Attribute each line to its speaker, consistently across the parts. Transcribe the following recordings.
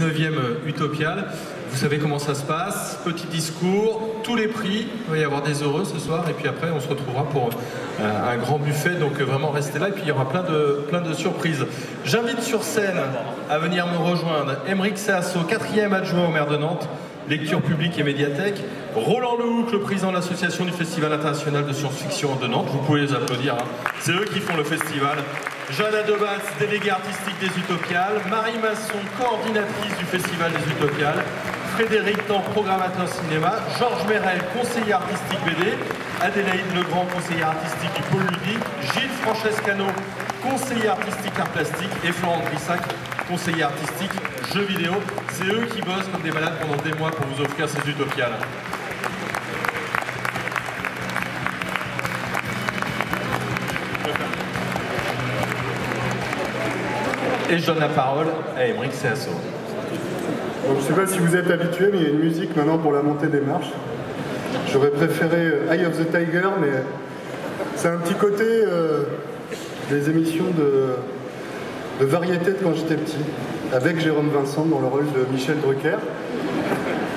Speaker 1: 19e Utopial. Vous savez comment ça se passe, petit discours, tous les prix, il va y avoir des heureux ce soir et puis après on se retrouvera pour un grand buffet, donc vraiment restez là et puis il y aura plein de surprises. J'invite sur scène à venir me rejoindre Aymeric Seasso, 4e adjoint au maire de Nantes, lecture publique et médiathèque, Roland Lehoucq, le président de l'association du Festival international de science-fiction de Nantes, vous pouvez les applaudir, hein. C'est eux qui font le festival. Jeanne Adebas, déléguée artistique des Utopiales, Marie Masson, coordinatrice du Festival des Utopiales, Frédéric Tan, programmateur cinéma, Georges Merel, conseiller artistique BD, Adélaïde Legrand, conseiller artistique du pôle ludique, Gilles Francescano, conseiller artistique art plastique et Florent Brissac, conseiller artistique jeux vidéo. C'est eux qui bossent comme des malades pendant des mois pour vous offrir ces Utopiales. Et je donne la parole à Aymeric Seasso.
Speaker 2: Bon, je ne sais pas si vous êtes habitués, mais il y a une musique maintenant pour la montée des marches. J'aurais préféré Eye of the Tiger, mais c'est un petit côté des émissions de variété de quand j'étais petit, avec Jérôme Vincent dans le rôle de Michel Drucker.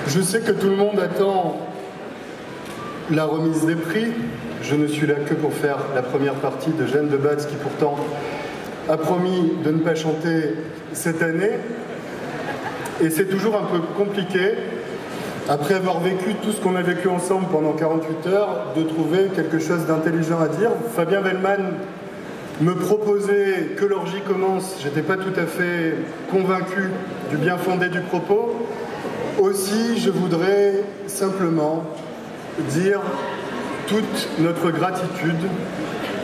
Speaker 2: Je sais que tout le monde attend la remise des prix. Je ne suis là que pour faire la première partie de Jeanne de Batz, qui pourtant a promis de ne pas chanter cette année. Et c'est toujours un peu compliqué, après avoir vécu tout ce qu'on a vécu ensemble pendant 48 heures, de trouver quelque chose d'intelligent à dire. Fabien Wellman me proposait que l'orgie commence. J'étais pas tout à fait convaincu du bien fondé du propos. Aussi, je voudrais simplement dire toute notre gratitude,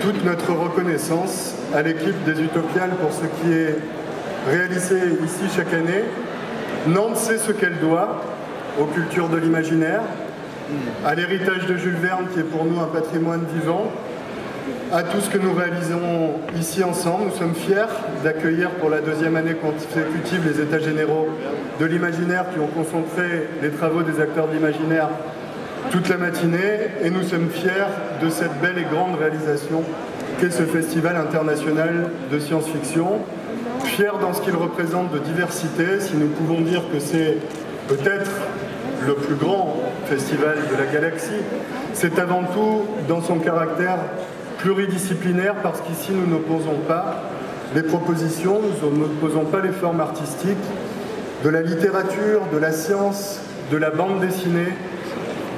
Speaker 2: toute notre reconnaissance à l'équipe des Utopiales pour ce qui est réalisé ici chaque année. Nantes sait ce qu'elle doit aux cultures de l'imaginaire, à l'héritage de Jules Verne qui est pour nous un patrimoine vivant, à tout ce que nous réalisons ici ensemble. Nous sommes fiers d'accueillir pour la 2e année consécutive les États généraux de l'imaginaire qui ont concentré les travaux des acteurs de l'imaginaire toute la matinée, et nous sommes fiers de cette belle et grande réalisation qu'est ce Festival international de science-fiction. Fiers dans ce qu'il représente de diversité, si nous pouvons dire que c'est peut-être le plus grand festival de la galaxie, c'est avant tout dans son caractère pluridisciplinaire, parce qu'ici nous n'opposons pas les propositions, nous n'opposons pas les formes artistiques, de la littérature, de la science, de la bande dessinée,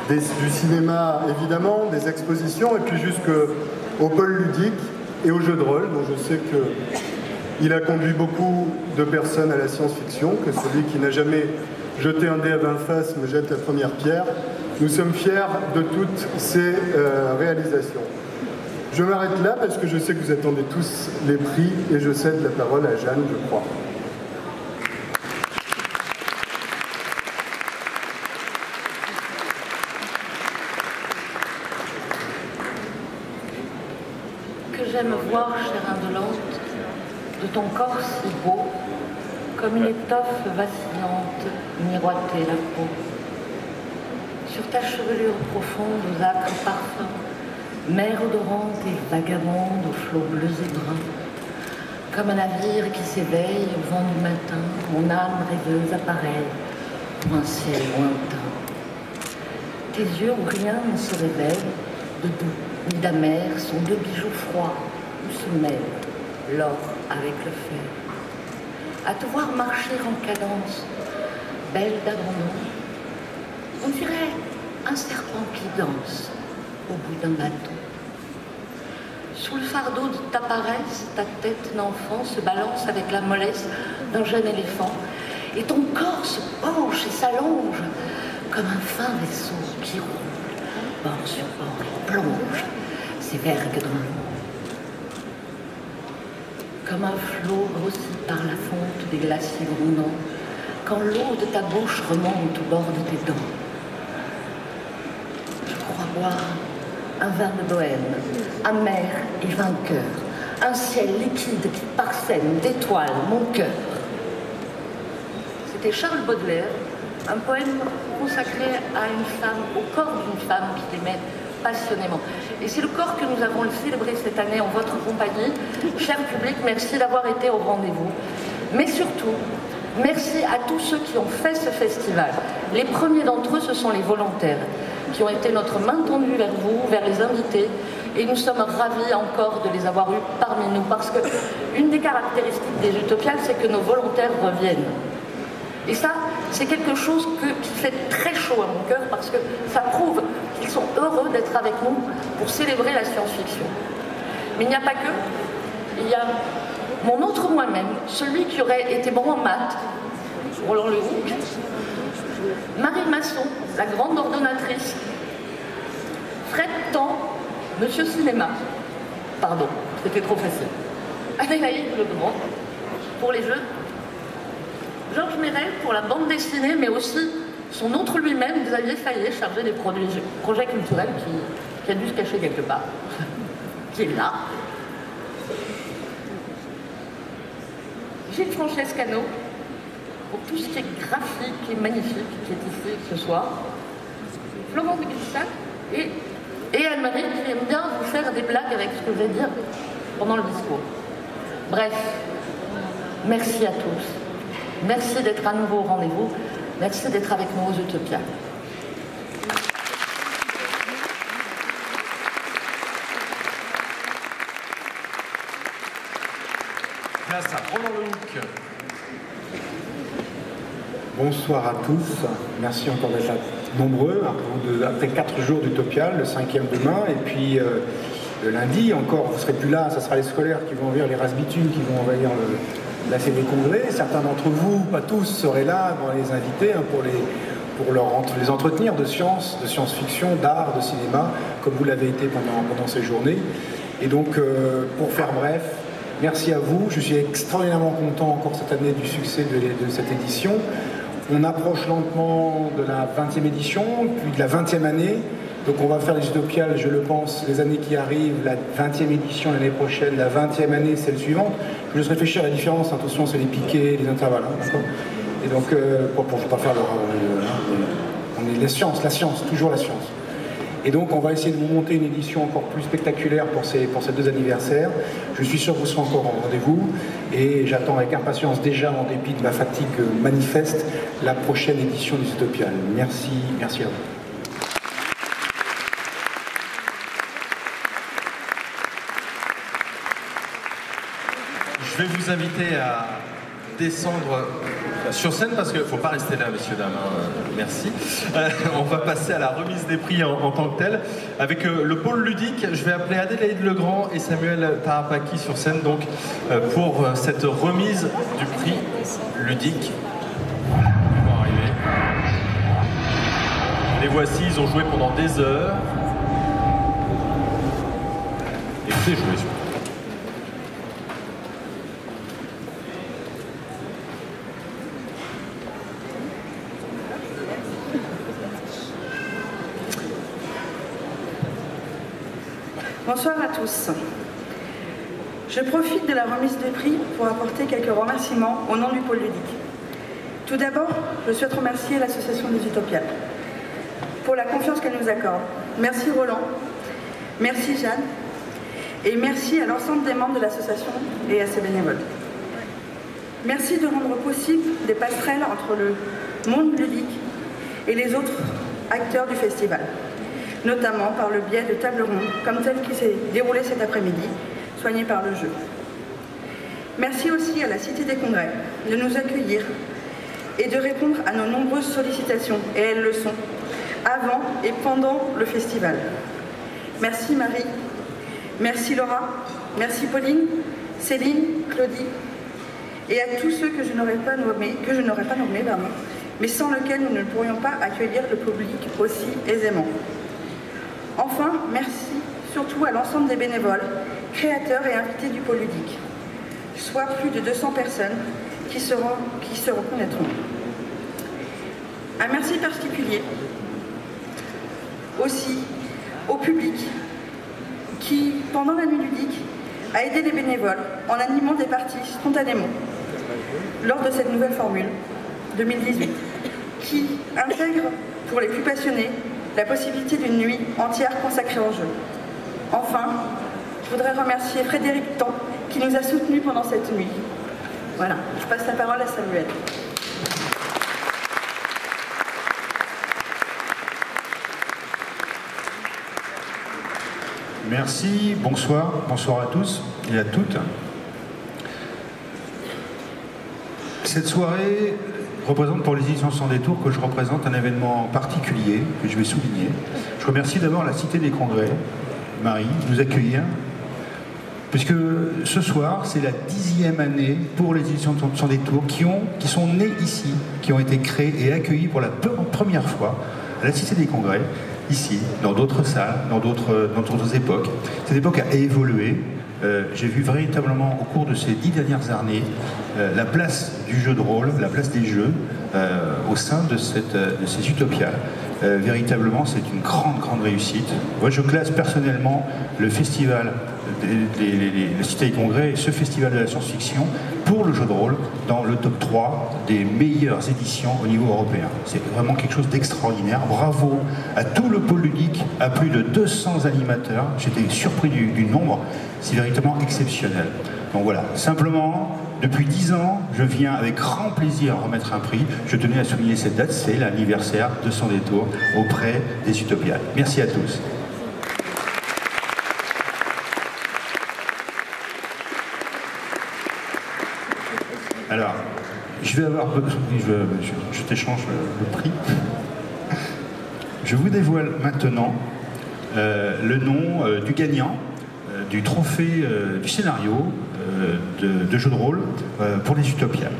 Speaker 2: du cinéma évidemment, des expositions, et puis jusqu'au pôle ludique et au jeu de rôle, dont je sais qu'il a conduit beaucoup de personnes à la science-fiction, que celui qui n'a jamais jeté un dé à 20 faces me jette la première pierre. Nous sommes fiers de toutes ces réalisations. Je m'arrête là parce que je sais que vous attendez tous les prix, et je cède la parole à Jeanne, je crois.
Speaker 3: J'aime voir, chère indolente, de ton corps si beau, comme une étoffe vacillante, miroiter la peau. Sur ta chevelure profonde aux âcres parfums, mer odorante et vagabonde aux flots bleus et bruns, comme un navire qui s'éveille au vent du matin, mon âme rêveuse apparaît pour un ciel lointain. Tes yeux où rien ne se révèle, de doux ni d'amer, sont deux bijoux froids où se mêle l'or avec le fer. À te voir marcher en cadence, belle d'abandon, on dirait un serpent qui danse au bout d'un bâton. Sous le fardeau de ta paresse, ta tête d'enfant se balance avec la mollesse d'un jeune éléphant, et ton corps se penche et s'allonge comme un fin vaisseau qui roule, bord sur bord, et plonge ses vergues dans l'eau. Comme un flot grossi par la fonte des glaciers grondants, quand l'eau de ta bouche remonte au bord de tes dents. Je crois boire un vin de bohème, amer et vainqueur, un ciel liquide qui parsème d'étoiles mon cœur. C'était Charles Baudelaire, un poème consacré à une femme, au corps d'une femme qu'il aimait passionnément. Et c'est le corps que nous avons célébré cette année en votre compagnie. Cher public, merci d'avoir été au rendez-vous. Mais surtout, Merci à tous ceux qui ont fait ce festival. Les premiers d'entre eux, ce sont les volontaires, qui ont été notre main tendue vers vous, vers les invités, et nous sommes ravis encore de les avoir eus parmi nous, parce que une des caractéristiques des Utopiales, c'est que nos volontaires reviennent. Et ça, c'est quelque chose qui fait très chaud à mon cœur, parce que ça prouve qu'ils sont heureux d'être avec nous pour célébrer la science-fiction. Mais il n'y a pas que. Il y a mon autre moi-même, celui qui aurait été bon en maths, Roland Lehoucq, Marie Masson, la grande ordonnatrice, Fred Tan, Monsieur Cinéma, pardon, c'était trop facile, Adélaïde Legrand pour les jeux, Georges Méret pour la bande dessinée, mais aussi son autre lui-même, Xavier Fayet, chargé des projets culturels, qui a dû se cacher quelque part, qui est là. Gilles Francescano, pour tout ce qui est graphique et magnifique qui est ici ce soir. Florence de Grissac et Anne-Marie qui aime bien vous faire des blagues avec ce que vous allez dire pendant le discours. Bref, merci à tous. Merci d'être à nouveau au rendez-vous. Merci d'être avec nous aux Utopiales.
Speaker 1: Place à Roland Lehoucq.
Speaker 4: Bonsoir à tous, merci encore d'être là nombreux, après 4 jours d'Utopiales, le 5e demain, et puis le lundi encore, vous ne serez plus là, ça sera les scolaires qui vont envahir les Rasbitunes, qui vont envahir la CD Congrès. Certains d'entre vous, pas tous, seraient là, on va les inviter pour les entretenir de science, de science-fiction, d'art, de cinéma, comme vous l'avez été pendant ces journées. Et donc, pour faire bref, merci à vous, je suis extraordinairement content encore cette année du succès de cette édition. On approche lentement de la 20e édition, puis de la 20e année. Donc on va faire les Utopiales, je le pense, les années qui arrivent, la 20e édition l'année prochaine, la 20e année, celle suivante. Je vais juste réfléchir à la différence, attention, c'est les piquets, les intervalles, hein, d'accord. Et donc, pour ne pas faire on est la science, toujours la science. Et donc on va essayer de vous monter une édition encore plus spectaculaire pour ces 2 anniversaires. Je suis sûr que vous serez encore au rendez-vous et j'attends avec impatience déjà, en dépit de ma fatigue manifeste, la prochaine édition des Utopiales. Merci à vous.
Speaker 1: Je vais vous inviter à descendre sur scène parce qu'il ne faut pas rester là, messieurs, dames. Merci. On va passer à la remise des prix en tant que telle. Avec le pôle ludique, je vais appeler Adélaïde Legrand et Samuel Tarapaki sur scène donc, pour cette remise du prix ludique. Ils vont arriver. Les voici, ils ont joué pendant des heures. Écoutez, jouer sur.
Speaker 5: Bonsoir à tous. Je profite de la remise des prix pour apporter quelques remerciements au nom du pôle ludique. Tout d'abord, je souhaite remercier l'association des Utopiales pour la confiance qu'elle nous accorde. Merci Roland, merci Jeanne, et merci à l'ensemble des membres de l'association et à ses bénévoles. Merci de rendre possible des passerelles entre le monde ludique et les autres acteurs du festival, notamment par le biais de tables rondes, comme celle qui s'est déroulée cet après-midi, soignée par le jeu. Merci aussi à la Cité des Congrès de nous accueillir et de répondre à nos nombreuses sollicitations, et elles le sont, avant et pendant le festival. Merci Marie, merci Laura, merci Pauline, Céline, Claudie, et à tous ceux que je n'aurais pas nommés, mais sans lesquels nous ne pourrions pas accueillir le public aussi aisément. Enfin, merci surtout à l'ensemble des bénévoles, créateurs et invités du pôle ludique, soit plus de 200 personnes qui se reconnaîtront. Un merci particulier aussi au public qui, pendant la nuit ludique, a aidé les bénévoles en animant des parties spontanément lors de cette nouvelle formule 2018, qui intègre pour les plus passionnés la possibilité d'une nuit entière consacrée au jeu. Enfin, je voudrais remercier Frédéric Tan qui nous a soutenus pendant cette nuit. Voilà, je passe la parole à Samuel.
Speaker 4: Merci, bonsoir à tous et à toutes. Cette soirée représente pour les éditions Sans Détour que je représente un événement particulier que je vais souligner. Je remercie d'abord la Cité des Congrès, Marie, de nous accueillir, puisque ce soir, c'est la 10e année pour les éditions Sans Détour qui sont nées ici, qui ont été créées et accueillies pour la première fois à la Cité des Congrès, ici, dans d'autres salles, dans d'autres époques. Cette époque a évolué. J'ai vu véritablement au cours de ces 10 dernières années la place du jeu de rôle, la place des jeux au sein de ces utopiales. Véritablement, c'est une grande réussite. Moi, je classe personnellement le festival, le Cité des Congrès et ce festival de la science-fiction pour le jeu de rôle dans le top 3 des meilleures éditions au niveau européen. C'est vraiment quelque chose d'extraordinaire. Bravo à tout le pôle ludique, à plus de 200 animateurs. J'étais surpris du nombre. C'est véritablement exceptionnel. Donc voilà, simplement, depuis 10 ans, je viens avec grand plaisir remettre un prix. Je tenais à souligner cette date, c'est l'anniversaire de Sans Détour auprès des Utopiales. Merci à tous. Alors, je vais avoir besoin, je t'échange le prix. Je vous dévoile maintenant le nom du gagnant du trophée du scénario de jeu de rôle pour les Utopiales.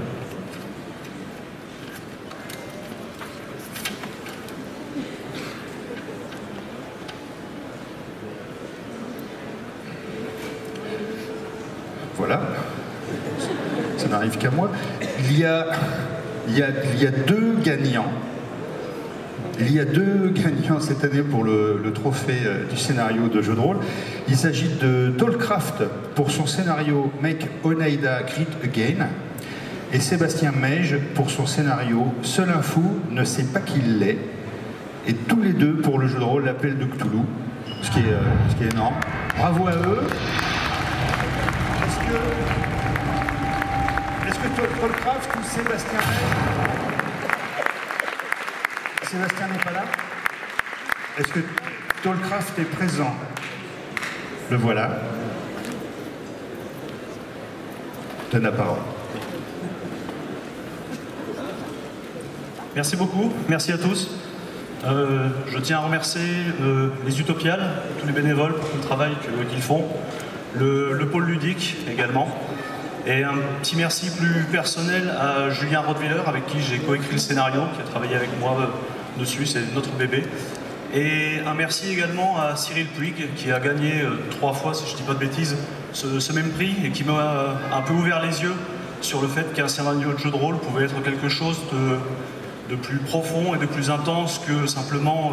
Speaker 4: Voilà. Ça n'arrive qu'à moi. Il y a deux gagnants. Il y a deux gagnants cette année pour le trophée du scénario de jeu de rôle. Il s'agit de Tollcraft pour son scénario Make Oneida Great Again et Sébastien Meige pour son scénario Seul un fou ne sait pas qui il est, et tous les deux pour le jeu de rôle L'Appel de Cthulhu, ce qui est énorme. Bravo à eux. Est-ce que Tollcraft ou Sébastien Meige? Sébastien n'est pas là? Est-ce que Tollcraft est présent? Le voilà. Donne la parole.
Speaker 6: Merci beaucoup, merci à tous. Je tiens à remercier les Utopiales, tous les bénévoles pour le travail qu'ils font, le pôle ludique également. Et un petit merci plus personnel à Julien Rottweiler, avec qui j'ai coécrit le scénario, qui a travaillé avec moi dessus, c'est notre bébé. Et un merci également à Cyril Puig, qui a gagné 3 fois, si je ne dis pas de bêtises, ce même prix, et qui m'a un peu ouvert les yeux sur le fait qu'un scénario de jeu de rôle pouvait être quelque chose de plus profond et de plus intense que simplement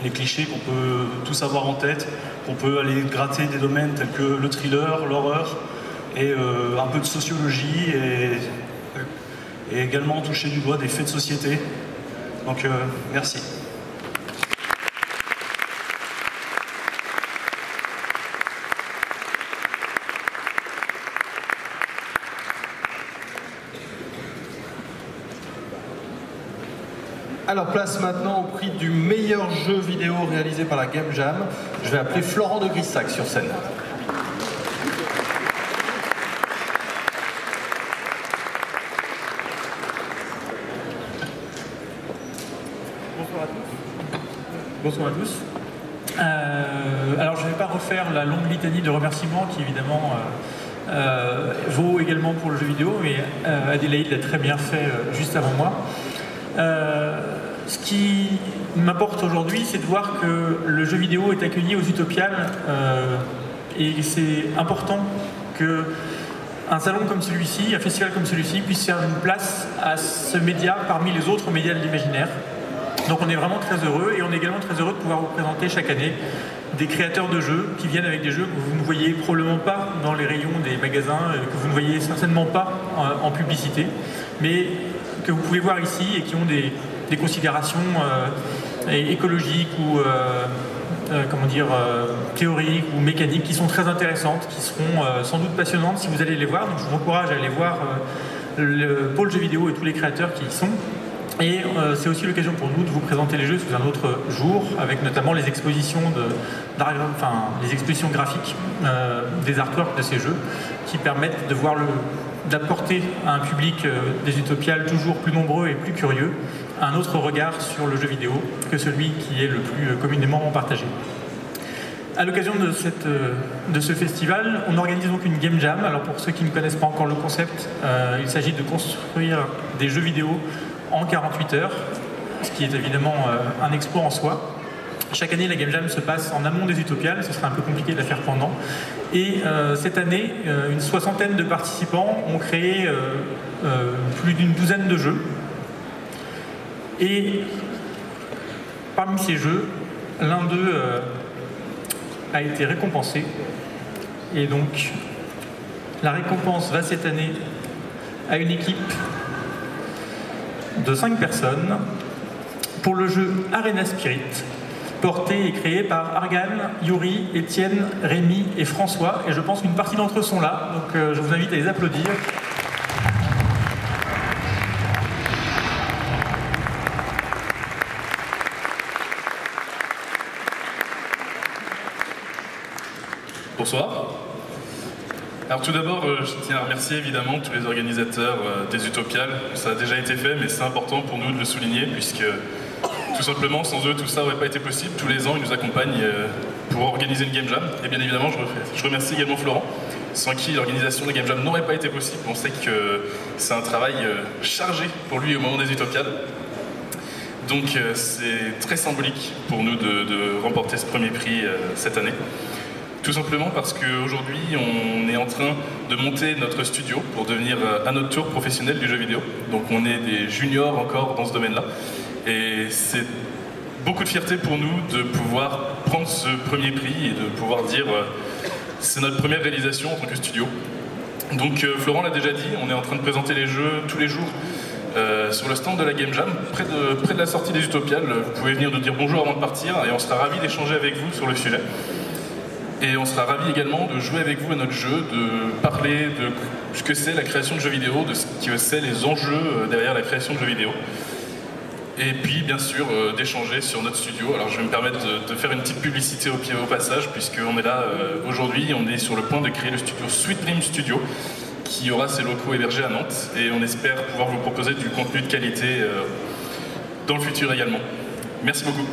Speaker 6: les clichés qu'on peut tous avoir en tête, qu'on peut aller gratter des domaines tels que le thriller, l'horreur, et un peu de sociologie, et également toucher du doigt des faits de société. Donc merci.
Speaker 1: Alors place maintenant au prix du meilleur jeu vidéo réalisé par la Game Jam. Je vais appeler Florent de Grissac sur scène.
Speaker 7: Bonsoir à tous. Alors je ne vais pas refaire la longue litanie de remerciements qui évidemment vaut également pour le jeu vidéo, mais Adélaïde l'a très bien fait juste avant moi. Ce qui m'importe aujourd'hui, c'est de voir que le jeu vidéo est accueilli aux Utopiales, et c'est important qu'un salon comme celui-ci, un festival comme celui-ci, puisse faire une place à ce média parmi les autres médias de l'imaginaire. Donc on est vraiment très heureux, et on est également très heureux de pouvoir vous présenter chaque année des créateurs de jeux qui viennent avec des jeux que vous ne voyez probablement pas dans les rayons des magasins, que vous ne voyez certainement pas en publicité, mais que vous pouvez voir ici et qui ont des considérations écologiques ou théoriques ou mécaniques qui sont très intéressantes, qui seront sans doute passionnantes si vous allez les voir. Donc je vous encourage à aller voir le pôle jeux vidéo et tous les créateurs qui y sont. Et c'est aussi l'occasion pour nous de vous présenter les jeux sous un autre jour, avec notamment les expositions, les expositions graphiques des artworks de ces jeux, qui permettent de d'apporter à un public des utopiales toujours plus nombreux et plus curieux un autre regard sur le jeu vidéo que celui qui est le plus communément partagé. À l'occasion de ce festival, on organise donc une Game Jam. Alors pour ceux qui ne connaissent pas encore le concept, il s'agit de construire des jeux vidéo en 48 heures, ce qui est évidemment un exploit en soi. Chaque année, la Game Jam se passe en amont des utopiales, ce serait un peu compliqué de la faire pendant. Et cette année, une soixantaine de participants ont créé plus d'une douzaine de jeux. Et parmi ces jeux, l'un d'eux a été récompensé. Et donc, la récompense va cette année à une équipe de 5 personnes pour le jeu Arena Spirit, porté et créé par Argan, Yuri, Étienne, Rémi et François. Et je pense qu'une partie d'entre eux sont là, donc je vous invite à les applaudir.
Speaker 8: Bonsoir. Alors tout d'abord, je tiens à remercier évidemment tous les organisateurs des Utopiales. Ça a déjà été fait, mais c'est important pour nous de le souligner, puisque tout simplement, sans eux, tout ça n'aurait pas été possible. Tous les ans, ils nous accompagnent pour organiser une Game Jam. Et bien évidemment, je remercie également Florent, sans qui l'organisation de Game Jam n'aurait pas été possible. On sait que c'est un travail chargé pour lui au moment des Utopiales. Donc c'est très symbolique pour nous de remporter ce premier prix cette année. Tout simplement parce qu'aujourd'hui, on est en train de monter notre studio pour devenir à notre tour professionnel du jeu vidéo. Donc on est des juniors encore dans ce domaine-là. Et c'est beaucoup de fierté pour nous de pouvoir prendre ce premier prix et de pouvoir dire c'est notre première réalisation en tant que studio. Donc Florent l'a déjà dit, on est en train de présenter les jeux tous les jours sur le stand de la Game Jam, près de la sortie des Utopiales. Vous pouvez venir nous dire bonjour avant de partir et on sera ravis d'échanger avec vous sur le sujet. Et on sera ravis également de jouer avec vous à notre jeu, de parler de ce que c'est la création de jeux vidéo, de ce que c'est les enjeux derrière la création de jeux vidéo. Et puis bien sûr d'échanger sur notre studio. Alors je vais me permettre de faire une petite publicité au passage, puisqu'on est là aujourd'hui, on est sur le point de créer le studio Sweet Dream Studio, qui aura ses locaux hébergés à Nantes, et on espère pouvoir vous proposer du contenu de qualité dans le futur également. Merci beaucoup.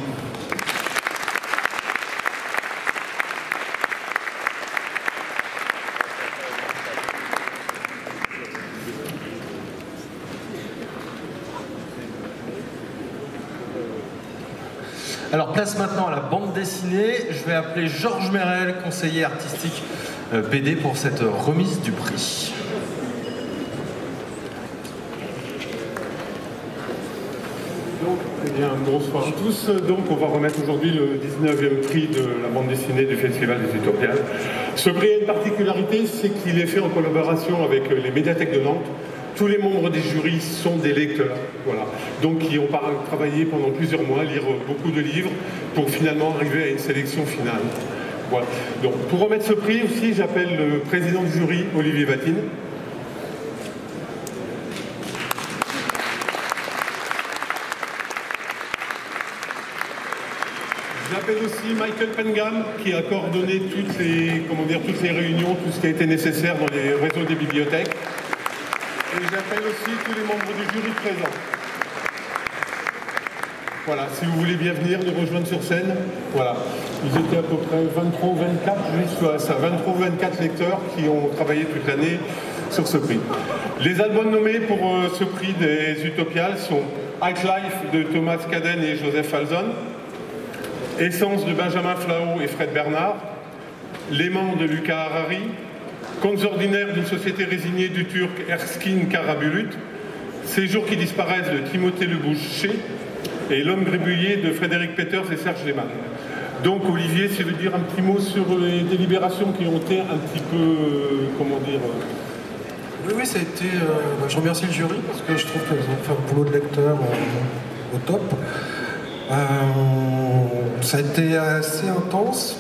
Speaker 1: Alors place maintenant à la bande dessinée. Je vais appeler Georges Merel, conseiller artistique BD, pour cette remise du prix.
Speaker 9: Donc, eh bien, bonsoir à tous. Donc, on va remettre aujourd'hui le 19e prix de la bande dessinée du Festival des Utopiales. Ce prix a une particularité, c'est qu'il est fait en collaboration avec les médiathèques de Nantes. Tous les membres des jurys sont des lecteurs, voilà. Donc ils ont travaillé pendant plusieurs mois, lire beaucoup de livres pour finalement arriver à une sélection finale. Voilà. Donc pour remettre ce prix aussi, j'appelle le président du jury, Olivier Vatine. J'appelle aussi Michael Pengham, qui a coordonné toutes les réunions, tout ce qui a été nécessaire dans les réseaux des bibliothèques. Et j'appelle aussi tous les membres du jury présents. Voilà, si vous voulez bien venir nous rejoindre sur scène, voilà. Ils étaient à peu près 23 ou 24, juste ça, 23 ou 24 lecteurs qui ont travaillé toute l'année sur ce prix. Les albums nommés pour ce prix des Utopiales sont High Life de Thomas Caden et Joseph Falzon, Essence de Benjamin Flao et Fred Bernard, L'aimant de Lucas Harari, Contes ordinaires d'une société résignée du Turc Erskine Karabulut, Ces jours qui disparaissent de Timothée Le Boucher et L'homme gribouillé de Frédéric Peters et Serge Lehmann. Donc Olivier, si vous voulez dire un petit mot sur les délibérations qui ont été un petit peu, comment dire...
Speaker 10: Oui, ça a été... je remercie le jury parce que je trouve qu'ils ont fait un boulot de lecteur au top. Ça a été assez intense,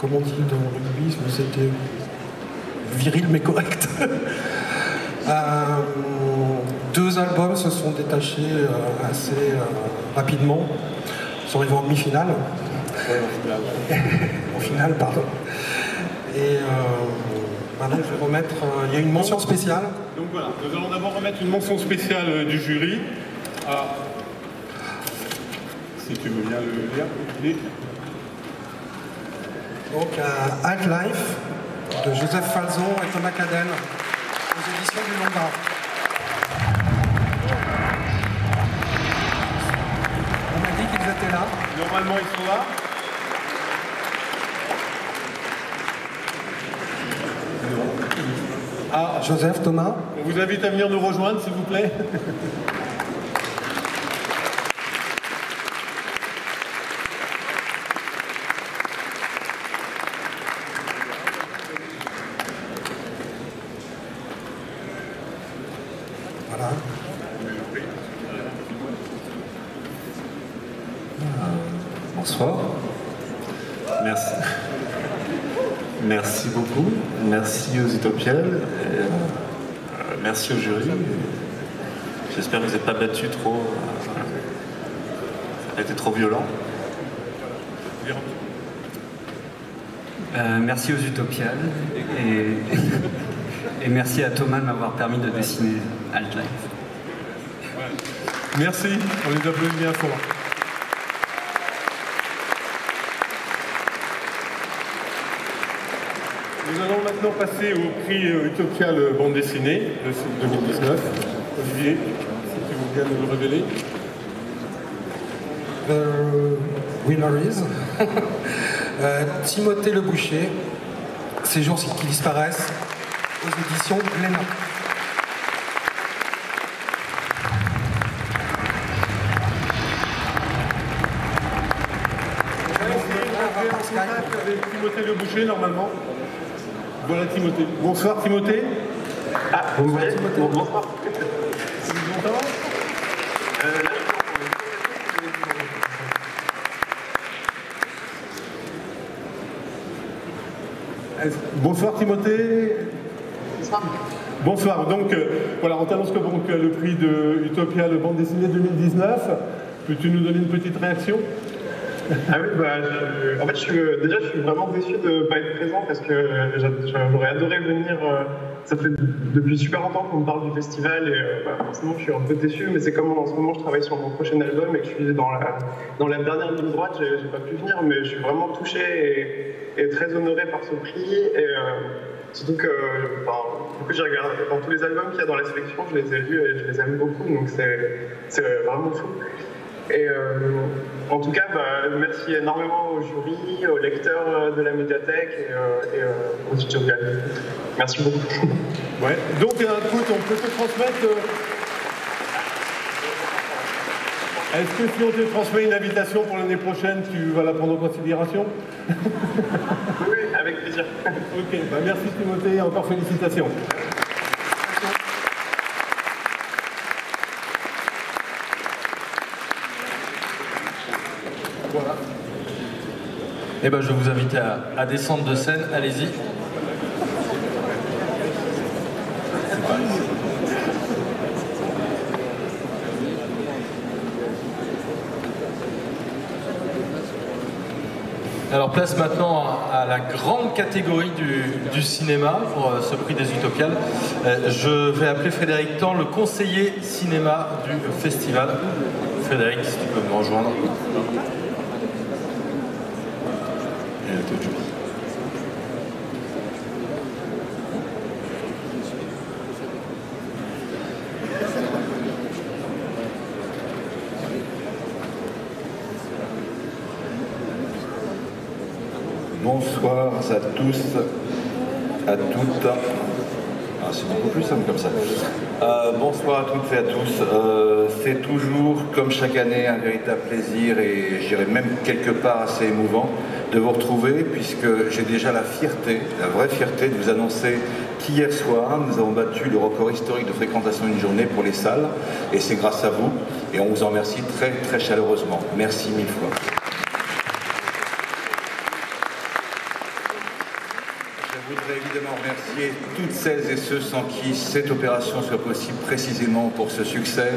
Speaker 10: comme on dit dans le rugby, c'était viril mais correct. 2 albums se sont détachés assez rapidement. Ils sont arrivés en demi-finale. En finale, pardon. Et maintenant, je vais remettre... il y a une mention spéciale.
Speaker 9: Donc voilà, nous allons d'abord remettre une mention spéciale du jury. Si tu veux bien le lire.
Speaker 10: Donc Alt Life de Joseph Falzon et Thomas Cadel aux éditions du Longa. On m'a dit qu'ils étaient là.
Speaker 9: Normalement ils sont là.
Speaker 10: Joseph, Thomas.
Speaker 9: On vous invite à venir nous rejoindre s'il vous plaît.
Speaker 11: Bonsoir. Merci. Merci beaucoup. Merci aux Utopiales. Merci au jury. J'espère que vous n'êtes pas battus trop. Ça a été trop violent.
Speaker 12: Merci aux Utopiales et merci à Thomas de m'avoir permis de dessiner Alt Life.
Speaker 9: Merci, on les applaudit bien fort. Nous allons maintenant passer au prix Utopial bande dessinée de 2019. Olivier, si tu veux bien nous le révéler.
Speaker 10: Winner is Timothée Le Boucher, Ces jours qui disparaissent, aux éditions Glénat.
Speaker 9: Avec Timothée Le Boucher normalement. Voilà Timothée. Bonsoir Timothée.
Speaker 13: Ah, vous me voyez? Bonsoir.
Speaker 9: Tu nous entends? Bonsoir Timothée.
Speaker 13: Bonsoir.
Speaker 9: Bonsoir. Donc voilà, on t'annonce que donc, le prix de Utopia, le bande dessinée 2019. Peux-tu nous donner une petite réaction?
Speaker 13: Ah oui, en fait, je suis vraiment déçu de ne pas être présent parce que j'aurais adoré venir. Ça fait depuis super longtemps qu'on me parle du festival et forcément je suis un peu déçu, mais c'est comme en ce moment je travaille sur mon prochain album et que je suis dans la dernière ligne droite, j'ai pas pu venir, mais je suis vraiment touché et très honoré par ce prix. Et surtout que du coup, j'ai regardé dans tous les albums qu'il y a dans la sélection, je les ai lus et je les aime beaucoup, donc c'est vraiment fou. Et en tout cas, merci énormément au jury, aux lecteurs de la médiathèque et aux Utopiales. Merci beaucoup.
Speaker 9: Ouais. Donc, écoute, on peut te transmettre. Est-ce que si on te transmet une invitation pour l'année prochaine, tu vas la prendre en considération?
Speaker 13: Oui, avec plaisir.
Speaker 9: Ok, merci Timothée et encore félicitations.
Speaker 1: Voilà. Eh ben, je vais vous inviter à descendre de scène. Allez-y. Alors place maintenant à la grande catégorie du cinéma pour ce prix des Utopiales. Je vais appeler Frédéric Tan, le conseiller cinéma du festival. Frédéric, si tu peux me rejoindre.
Speaker 14: Bonsoir à tous, à toutes. Ah, c'est beaucoup plus simple comme ça. Bonsoir à toutes et à tous. C'est toujours, comme chaque année, un véritable plaisir et je dirais même quelque part assez émouvant de vous retrouver puisque j'ai déjà la fierté, la vraie fierté de vous annoncer qu'hier soir, nous avons battu le record historique de fréquentation d'une journée pour les salles et c'est grâce à vous et on vous en remercie très très chaleureusement. Merci mille fois. Je voudrais voudrais évidemment remercier toutes celles et ceux sans qui cette opération soit possible précisément pour ce succès,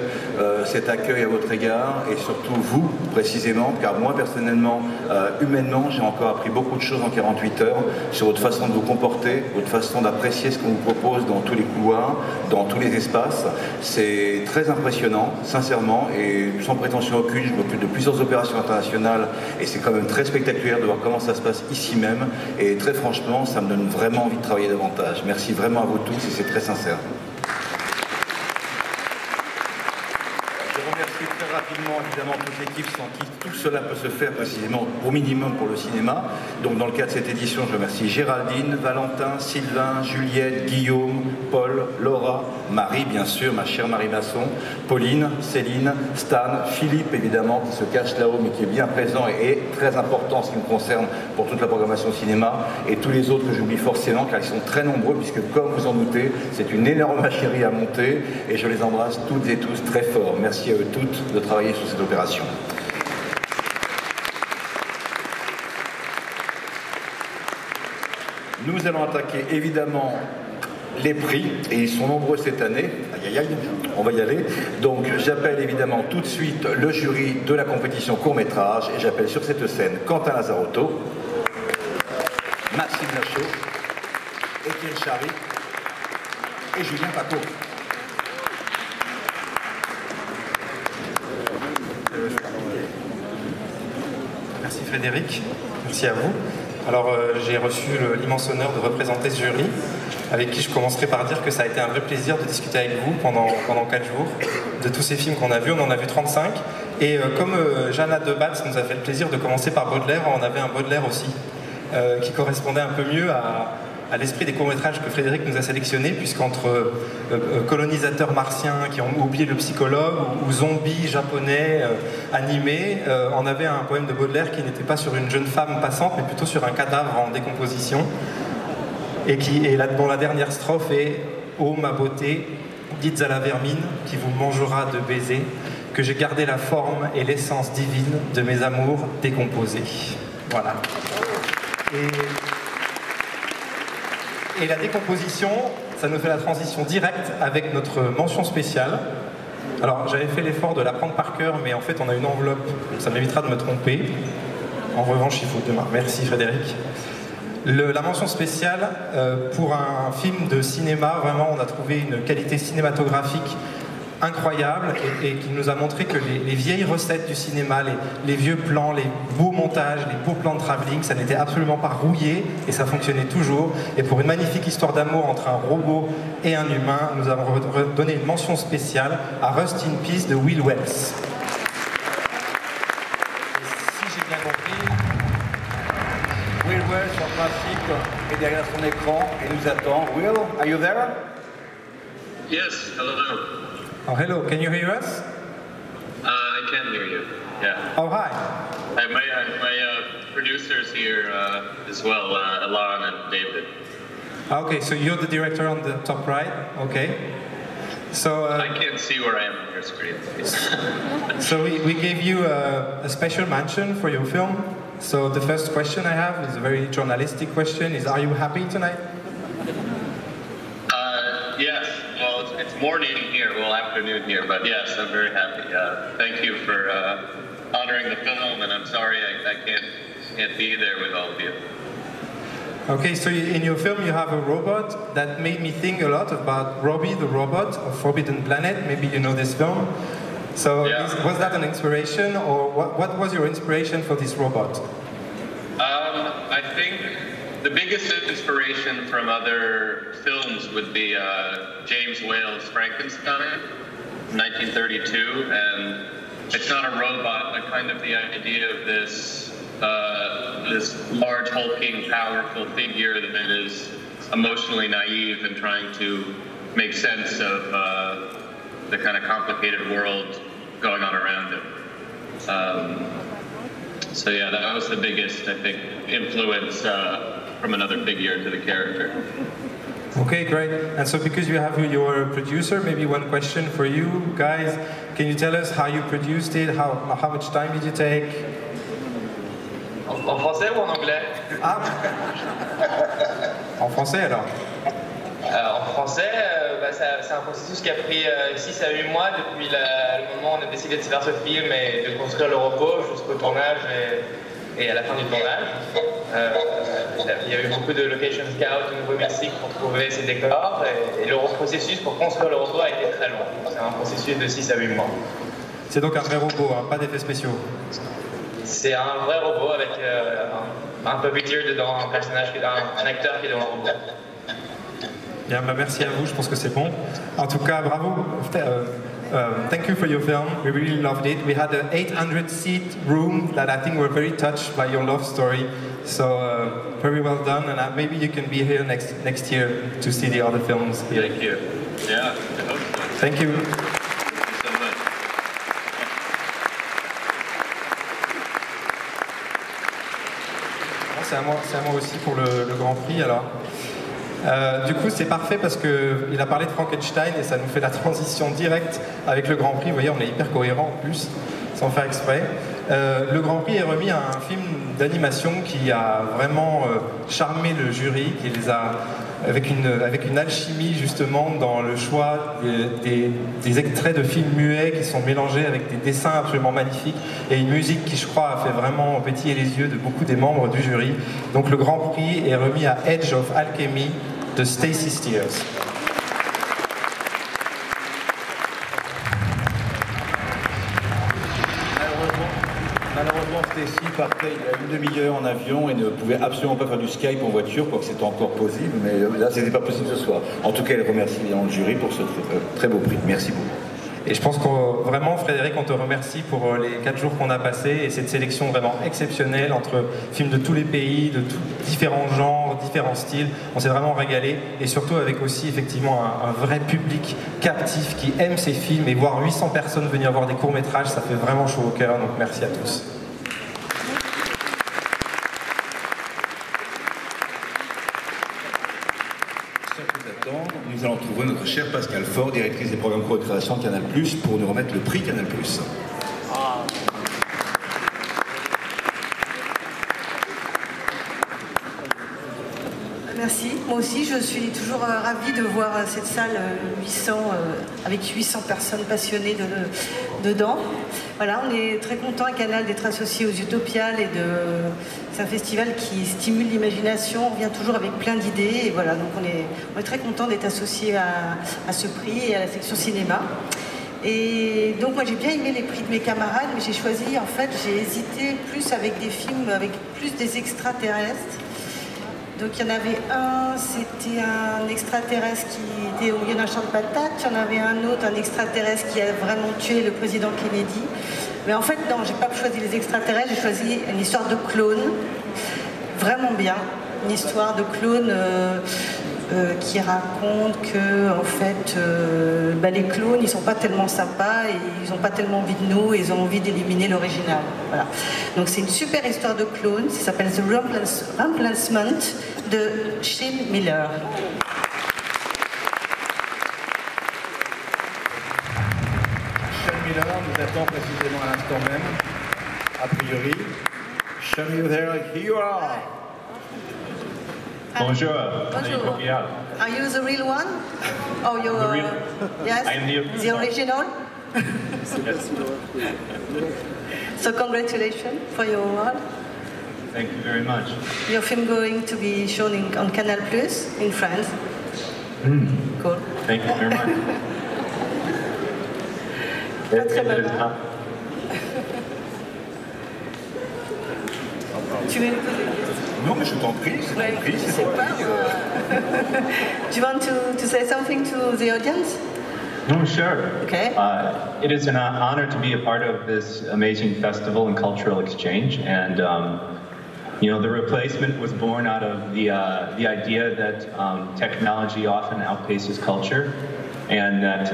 Speaker 14: cet accueil à votre égard et surtout vous précisément, car moi personnellement, humainement, j'ai encore appris beaucoup de choses en 48 heures sur votre façon de vous comporter, votre façon d'apprécier ce qu'on vous propose dans tous les couloirs, dans tous les espaces. C'est très impressionnant, sincèrement, et sans prétention aucune, je m'occupe de plusieurs opérations internationales et c'est quand même très spectaculaire de voir comment ça se passe ici même et très franchement, ça me donne vraiment envie de travailler davantage. Merci vraiment à vous tous et c'est très sincère. Très rapidement, évidemment, toute l'équipe sans qui tout cela peut se faire précisément au minimum pour le cinéma. Donc dans le cadre de cette édition, je remercie Géraldine, Valentin, Sylvain, Juliette, Guillaume, Paul, Laura, Marie, bien sûr, ma chère Marie Masson, Pauline, Céline, Stan, Philippe, évidemment, qui se cache là-haut, mais qui est bien présent et est très important en ce qui me concerne pour toute la programmation cinéma, et tous les autres que j'oublie forcément, car ils sont très nombreux, puisque comme vous en doutez, c'est une énorme machinerie à monter, et je les embrasse toutes et tous très fort. Merci à eux toutes de travailler sur cette opération. Nous allons attaquer évidemment les prix, et ils sont nombreux cette année. Aïe aïe aïe, on va y aller. Donc j'appelle évidemment tout de suite le jury de la compétition court-métrage, et j'appelle sur cette scène Quentin Lazarotto, Maxime Lachaud, Étienne Chary et Julien Paco.
Speaker 15: Merci Frédéric, merci à vous. Alors j'ai reçu l'immense honneur de représenter ce jury, avec qui je commencerai par dire que ça a été un vrai plaisir de discuter avec vous pendant 4 jours, de tous ces films qu'on a vus, on en a vu 35, et comme Jeanne Debatz nous a fait le plaisir de commencer par Baudelaire, on avait un Baudelaire aussi, qui correspondait un peu mieux à l'esprit des courts-métrages que Frédéric nous a sélectionnés, puisqu'entre colonisateurs martiens qui ont oublié le psychologue ou zombies japonais animés, on avait un poème de Baudelaire qui n'était pas sur une jeune femme passante, mais plutôt sur un cadavre en décomposition, et dont la dernière strophe est « Ô ma beauté, dites à la vermine qui vous mangera de baisers, que j'ai gardé la forme et l'essence divine de mes amours décomposés. » Voilà. Et la décomposition, ça nous fait la transition directe avec notre mention spéciale. Alors, j'avais fait l'effort de l'apprendre par cœur, mais en fait, on a une enveloppe, ça m'évitera de me tromper. En revanche, il faut demain. Merci Frédéric. La mention spéciale, pour un film de cinéma, vraiment, on a trouvé une qualité cinématographique incroyable et qui nous a montré que les vieilles recettes du cinéma, les vieux plans, les beaux montages, les beaux plans de travelling, ça n'était absolument pas rouillé et ça fonctionnait toujours. Et pour une magnifique histoire d'amour entre un robot et un humain, nous avons donné une mention spéciale à Rust in Peace de Will Wells. Et si j'ai bien compris,
Speaker 14: Will Wells en principe est derrière son écran et nous attend. Will, are you there?
Speaker 16: Yes, hello.
Speaker 15: Oh, hello, can you hear us?
Speaker 16: I can hear you, yeah.
Speaker 15: Oh, hi.
Speaker 16: My producers here as well, Alon and David.
Speaker 15: Okay, so you're the director on the top right, okay. So
Speaker 16: I can't see where I am on your screen, please.
Speaker 15: So we gave you a special mention for your film. So the first question I have is a very journalistic question, is are you happy tonight?
Speaker 16: Yes, well, it's morning here, well, afternoon here, but yes, I'm very happy. Thank you for honoring the film, and I'm sorry I can't be there with all of you.
Speaker 15: Okay, so in your film you have a robot that made me think a lot about Robbie the Robot of Forbidden Planet. Maybe you know this film. So
Speaker 16: yeah.
Speaker 15: Was that an inspiration, or what was your inspiration for this robot?
Speaker 16: I think the biggest inspiration from other films would be James Whale's Frankenstein, 1932, and it's not a robot, but kind of the idea of this large, hulking, powerful figure that is emotionally naive and trying to make sense of the kind of complicated world going on around him. So yeah, that was the biggest, I think, influence from another figure to the character.
Speaker 15: Okay, great. And so because you have your producer, maybe one question for you guys. Can you tell us how you produced it? How much time did you take?
Speaker 17: En français ou en anglais?
Speaker 15: Ah. En français alors?
Speaker 17: En français, c'est un processus qui a pris 6 à 8 mois depuis le moment où on a décidé de faire ce film et de construire le repos jusqu'au tournage et à la fin du tournage. Il y a eu beaucoup de location scouts au Nouveau-Mexique pour trouver ces décors et le processus pour construire le robot a été très long. C'est un processus de 6 à 8 mois.
Speaker 15: C'est donc un vrai robot, hein, pas d'effets spéciaux?
Speaker 17: C'est un vrai robot avec un puppeteer dedans, un personnage, un acteur qui est dans le robot.
Speaker 15: Bien, merci à vous, je pense que c'est bon. En tout cas, bravo. Thank you for your film. We really loved it. We had an 800-seat room that I think were very touched by your love story. So very well done, and maybe you can be here next year to see the other films here.
Speaker 8: Thank you. Yeah, I hope so.
Speaker 15: Thank you. C'est à moi aussi pour le Grand Prix alors. Du coup c'est parfait parce qu'il a parlé de Frankenstein et ça nous fait la transition directe avec le Grand Prix. Vous voyez, on est hyper cohérent en plus, sans faire exprès. Le Grand Prix est remis à un film d'animation qui a vraiment charmé le jury, qui les a avec une alchimie justement dans le choix des extraits de films muets qui sont mélangés avec des dessins absolument magnifiques et une musique qui, je crois, a fait vraiment pétiller les yeux de beaucoup des membres du jury. Donc le Grand Prix est remis à Edge of Alchemy de Stacy Steers.
Speaker 14: Malheureusement, Stacy partait il y a une demi-heure en avion et ne pouvait absolument pas faire du Skype en voiture, quoique c'était encore possible, mais là, ce n'était pas possible ce soir. En tout cas, elle remercie évidemment le jury pour ce très beau prix. Merci beaucoup.
Speaker 15: Et je pense que vraiment, Frédéric, on te remercie pour les 4 jours qu'on a passés et cette sélection vraiment exceptionnelle entre films de tous les pays, de différents genres, différents styles. On s'est vraiment régalé et surtout avec aussi effectivement un vrai public captif qui aime ces films et voir 800 personnes venir voir des courts-métrages, ça fait vraiment chaud au cœur, donc merci à tous.
Speaker 14: Nous allons trouver notre chère Pascal Faure, directrice des programmes co-création de Canal+, pour nous remettre le prix Canal+.
Speaker 18: Merci. Moi aussi, je suis toujours ravie de voir cette salle 800, avec 800 personnes passionnées dedans. Voilà, on est très content à Canal d'être associé aux Utopiales et c'est un festival qui stimule l'imagination. On vient toujours avec plein d'idées et voilà, donc on est très content d'être associé à ce prix et à la section cinéma. Et donc moi j'ai bien aimé les prix de mes camarades, mais j'ai choisi, en fait, j'ai hésité plus avec des films avec plus des extraterrestres. Donc il y en avait un, c'était un extraterrestre qui était au milieu d'un champ de patates, il y en avait un autre, un extraterrestre qui a vraiment tué le président Kennedy. Mais en fait non, j'ai pas choisi les extraterrestres, j'ai choisi une histoire de clone, vraiment bien, une histoire de clone qui raconte que en fait les clones ils sont pas tellement sympas et ils ont pas tellement envie de nous et ils ont envie d'éliminer l'original. Voilà. Donc c'est une super histoire de clone, ça s'appelle The Replacement de Shane Miller.
Speaker 14: Shane Miller nous attend précisément à l'instant même, a priori. Shane, you there? Here you are.
Speaker 19: Bonjour.
Speaker 18: Bonjour. Are you the real one? Oh, you're
Speaker 19: the real.
Speaker 18: Yes.
Speaker 19: I am
Speaker 18: the original.
Speaker 19: Yes.
Speaker 18: So congratulations for your award.
Speaker 19: Thank you very much.
Speaker 18: Your film going to be shown on Canal+ in France. Cool.
Speaker 19: Thank you very much.
Speaker 18: Tu veux me poser une question?
Speaker 14: Non, mais je t'en prie, c'est pas
Speaker 18: Do you want to say something to the audience?
Speaker 19: No, sure.
Speaker 18: Okay.
Speaker 19: It is an honor to be a part of this amazing festival and cultural exchange, and you know, The Replacement was born out of the idea that technology often outpaces culture, and that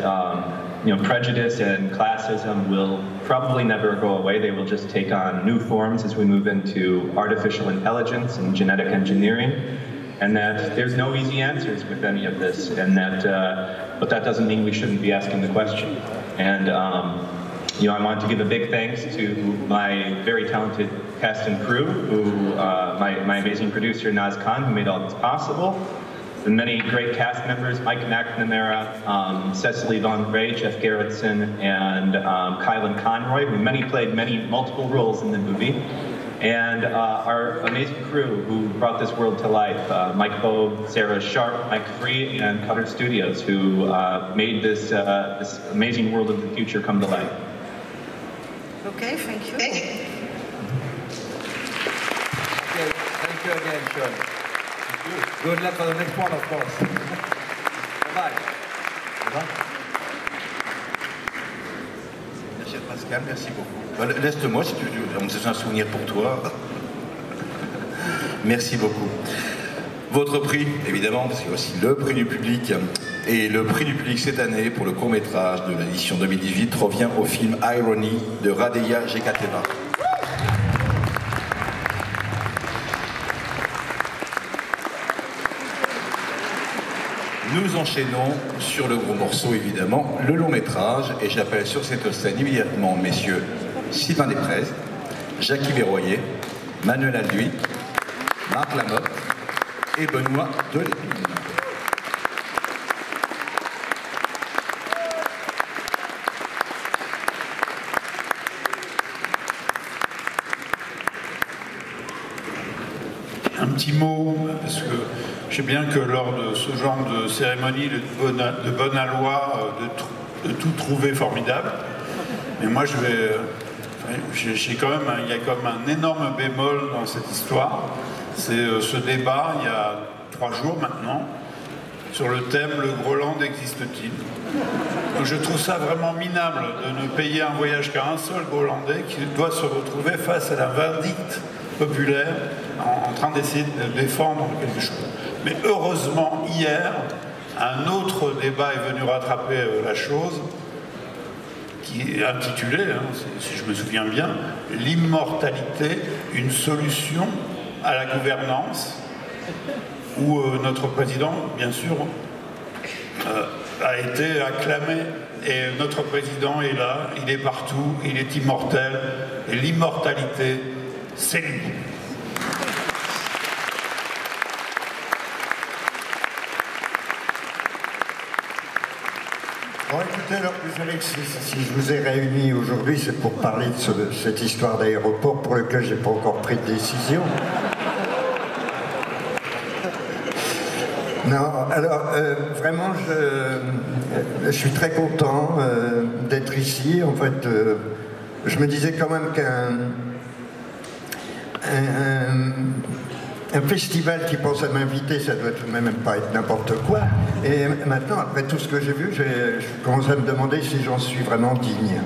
Speaker 19: you know, prejudice and classism will probably never go away. They will just take on new forms as we move into artificial intelligence and genetic engineering, and that there's no easy answers with any of this, and that but that doesn't mean we shouldn't be asking the question. And You know, I want to give a big thanks to my very talented cast and crew, my amazing producer Naz Khan, who made all this possible. The many great cast members, Mike McNamara, Cecily Von Ray, Jeff Gerritsen, and Kylan Conroy, who played multiple roles in the movie. And our amazing crew who brought this world to life, Mike Bogue, Sarah Sharp, Mike Free, and Cutter Studios, who made this amazing world of the future come to life.
Speaker 18: Okay, thank you.
Speaker 14: Okay, thank you again, Sean. Good luck for the next one, of course. Bye-bye. Merci Pascal, merci beaucoup. Laisse-moi si tu veux, c'est un souvenir pour toi. Merci beaucoup. Votre prix, évidemment, parce qu'il y a aussi le prix du public. Et le prix du public cette année pour le court-métrage de l'édition 2018 revient au film Irony de Radeya Jekateva. Nous enchaînons sur le gros morceau, évidemment, le long-métrage, et j'appelle sur cette scène immédiatement messieurs Sylvain Després, Jackie Verroyer, Manuel Alduy, Marc Lamotte et Benoît Delépine.
Speaker 20: Un petit mot, parce que je sais bien que lors de ce genre de cérémonie de bonne aloi, de tout trouver formidable. Mais moi, j'ai quand même, il y a quand même un énorme bémol dans cette histoire. C'est ce débat, il y a 3 jours maintenant, sur le thème « Le Groenland existe-t-il ?» Donc je trouve ça vraiment minable de ne payer un voyage qu'à un seul Groenlandais qui doit se retrouver face à la vindicte populaire en train d'essayer de défendre quelque chose. Mais heureusement, hier, un autre débat est venu rattraper la chose, qui est intitulé, si je me souviens bien, « L'immortalité, une solution à la gouvernance », où notre président, bien sûr, a été acclamé. Et notre président est là, il est partout, il est immortel, et l'immortalité, c'est lui.
Speaker 21: Bon, écoutez, alors, vous savez que si je vous ai réunis aujourd'hui, c'est pour parler de cette histoire d'aéroport pour lequel je n'ai pas encore pris de décision. Non, alors, vraiment, je suis très content d'être ici. En fait, je me disais quand même un festival qui pense à m'inviter, ça doit tout de même pas être n'importe quoi. Et maintenant, après tout ce que j'ai vu, je commence à me demander si j'en suis vraiment digne.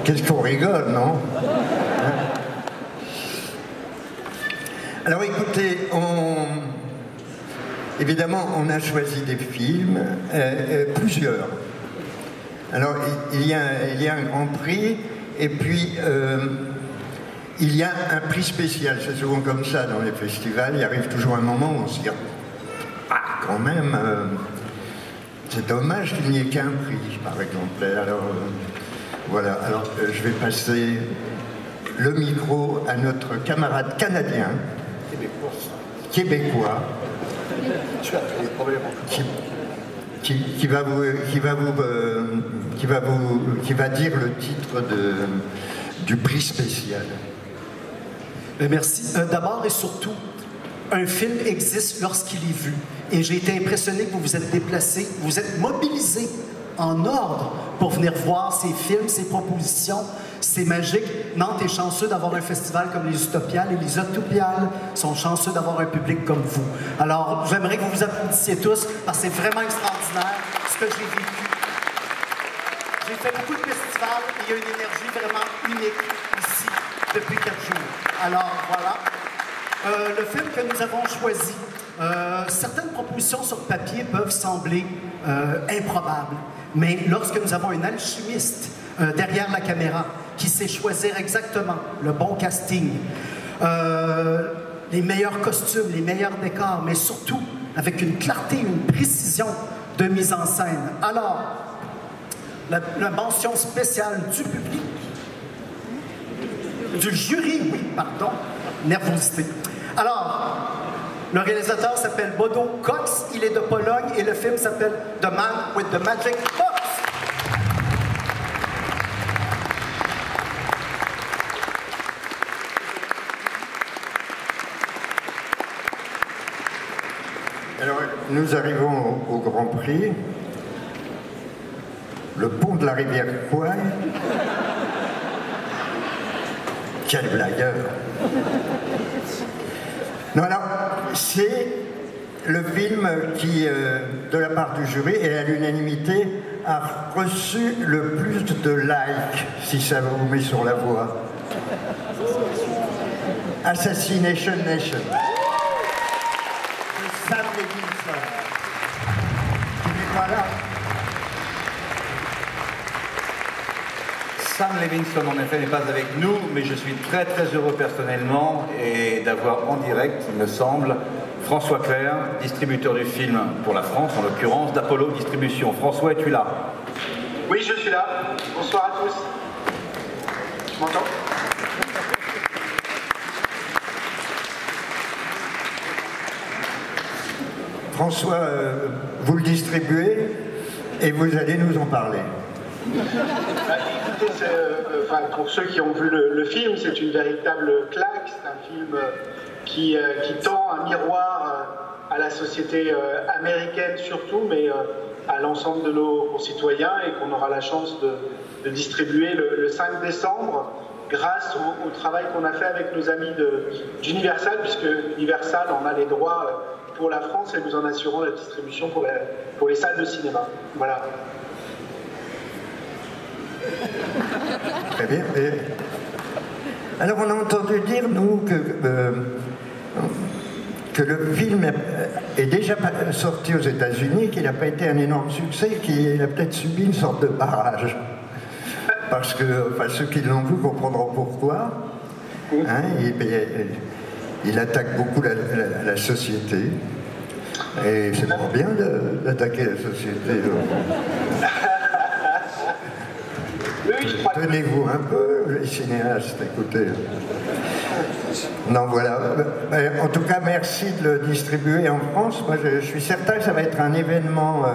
Speaker 21: Qu'est-ce qu'on rigole, non? Alors écoutez, évidemment, on a choisi des films, plusieurs. Alors, il y a un grand prix, et puis il y a un prix spécial. C'est souvent comme ça dans les festivals. Il arrive toujours un moment où on se dit « Ah, quand même, c'est dommage qu'il n'y ait qu'un prix, par exemple. » Alors, voilà. Alors, je vais passer le micro à notre camarade canadien, québécois, qui va dire le titre du prix spécial.
Speaker 22: Merci. D'abord et surtout, un film existe lorsqu'il est vu. Et j'ai été impressionné que vous vous êtes déplacés, vous êtes mobilisés en ordre pour venir voir ces films, ces propositions. C'est magique. Nantes est chanceux d'avoir un festival comme les Utopiales, et les Utopiales sont chanceux d'avoir un public comme vous. Alors, j'aimerais que vous vous applaudissiez tous, parce que c'est vraiment extraordinaire ce que j'ai vécu. J'ai fait beaucoup de festivals et il y a une énergie vraiment unique ici depuis 4 jours. Alors, voilà. Le film que nous avons choisi, certaines propositions sur papier peuvent sembler improbables, mais lorsque nous avons un alchimiste derrière la caméra qui sait choisir exactement le bon casting, les meilleurs costumes, les meilleurs décors, mais surtout avec une clarté, une précision de mise en scène. Alors, la mention spéciale du public, du jury, oui, pardon, nervosité. Alors, le réalisateur s'appelle Bodo Cox, il est de Pologne et le film s'appelle The Man with the Magic Box.
Speaker 21: Alors, nous arrivons au Grand Prix. Le pont de la rivière Kwai. Quel blagueur! Non, alors, c'est le film qui, de la part du jury et à l'unanimité, a reçu le plus de likes, si ça vous met sur la voie. Assassination Nation. Sam Levinson. Il n'est pas là.
Speaker 14: Sam Levinson, en effet, n'est pas avec nous, mais je suis très très heureux personnellement et d'avoir en direct, il me semble, François Clerc, distributeur du film pour la France, en l'occurrence, d'Apollo Distribution. François, es-tu là?
Speaker 2: Oui, je suis là. Bonsoir à tous. Tu m'entends?
Speaker 21: François, vous le distribuez et vous allez nous en parler.
Speaker 2: Écoutez, pour ceux qui ont vu le film, c'est une véritable claque. C'est un film qui tend un miroir à la société américaine surtout, mais à l'ensemble de nos concitoyens et qu'on aura la chance de distribuer le 5 décembre grâce au travail qu'on a fait avec nos amis d'Universal, puisque Universal en a les droits pour la France et nous en assurons la distribution pour les salles de cinéma. Voilà.
Speaker 21: Très bien. Alors on a entendu dire, nous, que le film est déjà sorti aux États-Unis, qu'il n'a pas été un énorme succès, qu'il a peut-être subi une sorte de barrage. Parce que ceux qui l'ont vu comprendront pourquoi. Hein, il attaque beaucoup la société. Et c'est pas bien d'attaquer la société. Tenez-vous un peu, les cinéastes, écoutez. Non, voilà. En tout cas, merci de le distribuer en France. Moi, je suis certain que ça va être un événement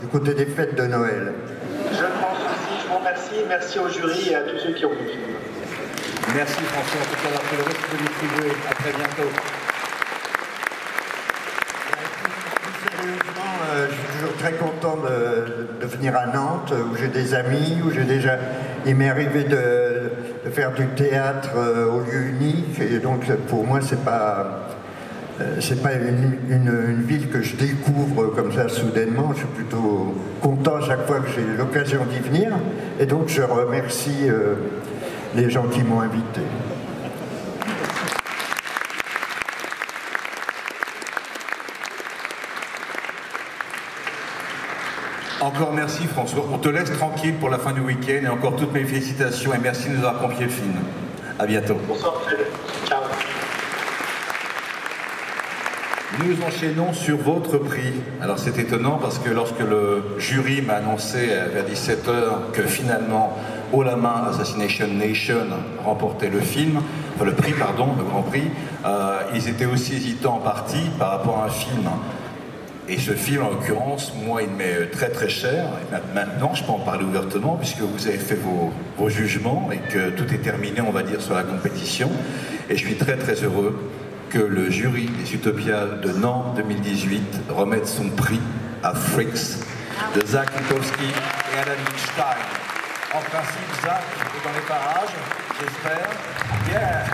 Speaker 21: du côté des fêtes de Noël.
Speaker 2: Je pense aussi, je vous remercie. Merci au jury et à tous ceux qui ont vu le film.
Speaker 14: Merci François, en tout cas, d'avoir fait le risque de distribuer. À très bientôt.
Speaker 21: Sérieusement, je suis toujours très content de venir à Nantes, où j'ai des amis, où j'ai déjà... Il m'est arrivé de faire du théâtre au lieu unique, et donc pour moi, c'est pas une ville que je découvre comme ça soudainement. Je suis plutôt content chaque fois que j'ai l'occasion d'y venir, et donc je remercie les gens qui m'ont invité.
Speaker 14: Encore merci François, on te laisse tranquille pour la fin du week-end et encore toutes mes félicitations et merci de nous avoir confié le film. À bientôt.
Speaker 2: Bonsoir, ciao.
Speaker 14: Nous enchaînons sur votre prix. Alors c'est étonnant parce que lorsque le jury m'a annoncé vers 17h que finalement haut la main Assassination Nation remportait le film, enfin le prix pardon, le grand prix, ils étaient aussi hésitants en partie par rapport à un film. Et ce film, en l'occurrence, moi, il m'est très très cher. Et maintenant, je peux en parler ouvertement, puisque vous avez fait vos jugements et que tout est terminé, on va dire, sur la compétition. Et je suis très très heureux que le jury des Utopiales de Nantes 2018 remette son prix à Freaks de Zach Lukowski et Alan Lichtenstein. En principe, Zach est dans les parages, j'espère. Yeah!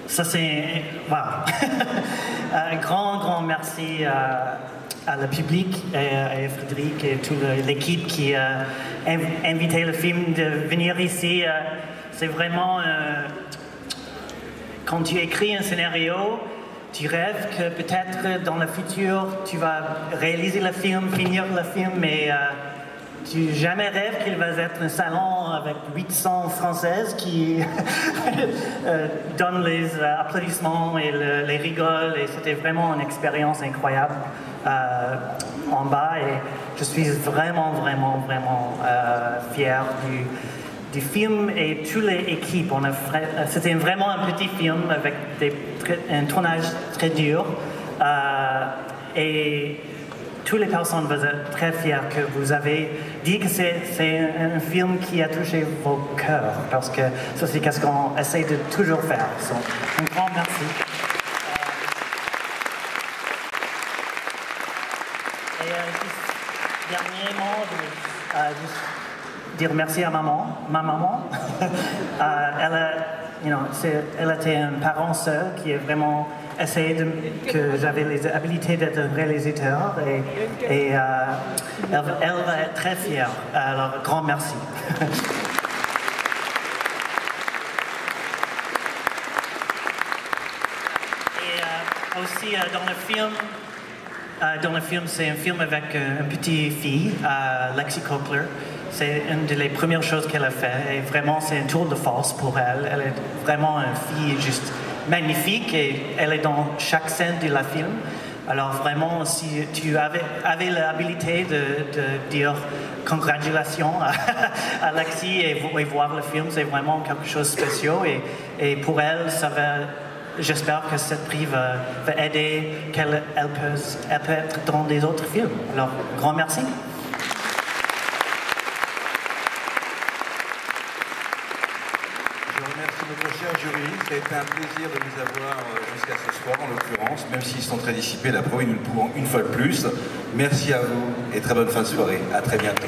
Speaker 3: Ça c'est... Wow. Un grand merci à le public et à Frédéric et toute l'équipe qui a invité le film de venir ici. C'est vraiment... quand tu écris un scénario, tu rêves que peut-être dans le futur, tu vas réaliser le film, finir le film, mais tu jamais rêves qu'il va être un salon avec 800 Françaises qui donnent les applaudissements et les rigolent. Et c'était vraiment une expérience incroyable en bas. Et je suis vraiment fier du film et toutes les équipes. C'était vraiment un petit film avec un tournage très dur. Et toutes les personnes vont être très fières que vous avez dit que c'est un film qui a touché vos cœurs, parce que ça c'est ce qu'on essaie de toujours faire. Donc, un grand merci. Et juste dernièrement, juste dire merci à ma maman. Elle était un parent seul qui a vraiment essayé que j'avais les habilités d'être un réalisateur et elle va être très fière. Alors, grand merci. Et aussi dans le film, c'est un film avec une petite fille, Lexi Cochler. C'est une des premières choses qu'elle a fait et vraiment c'est un tour de force pour elle. Elle est vraiment une fille juste magnifique et elle est dans chaque scène de la film. Alors vraiment, si tu avais l'habilité de dire congratulations à Lexi et voir le film, c'est vraiment quelque chose de spécial et pour elle, j'espère que cette prix va aider qu'elle peut être dans des autres films. Alors, grand merci.
Speaker 14: Notre cher jury, ça a été un plaisir de vous avoir jusqu'à ce soir en l'occurrence, même s'ils sont très dissipés, la preuve, nous le pouvons une fois de plus. Merci à vous et très bonne fin de soirée. À très bientôt.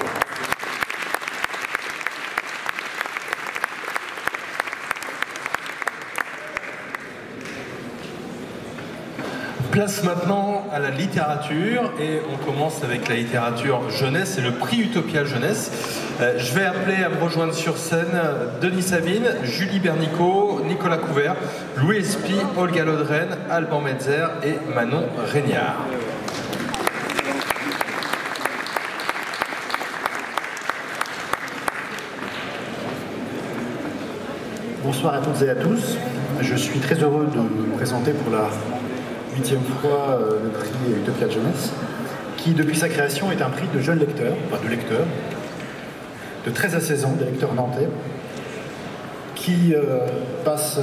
Speaker 1: Place maintenant à la littérature et on commence avec la littérature jeunesse et le prix Utopia Jeunesse. Je vais appeler à me rejoindre sur scène Denis Sabine, Julie Bernicot, Nicolas Couvert, Louis Espy, Olga Lodren, Alban Metzer et Manon Régnard.
Speaker 4: Bonsoir à toutes et à tous. Je suis très heureux de vous présenter pour la 8e fois le prix Utopia Jeunesse, qui depuis sa création est un prix de jeunes lecteurs, enfin de lecteurs, de 13 à 16 ans, des lecteurs nantais, qui passent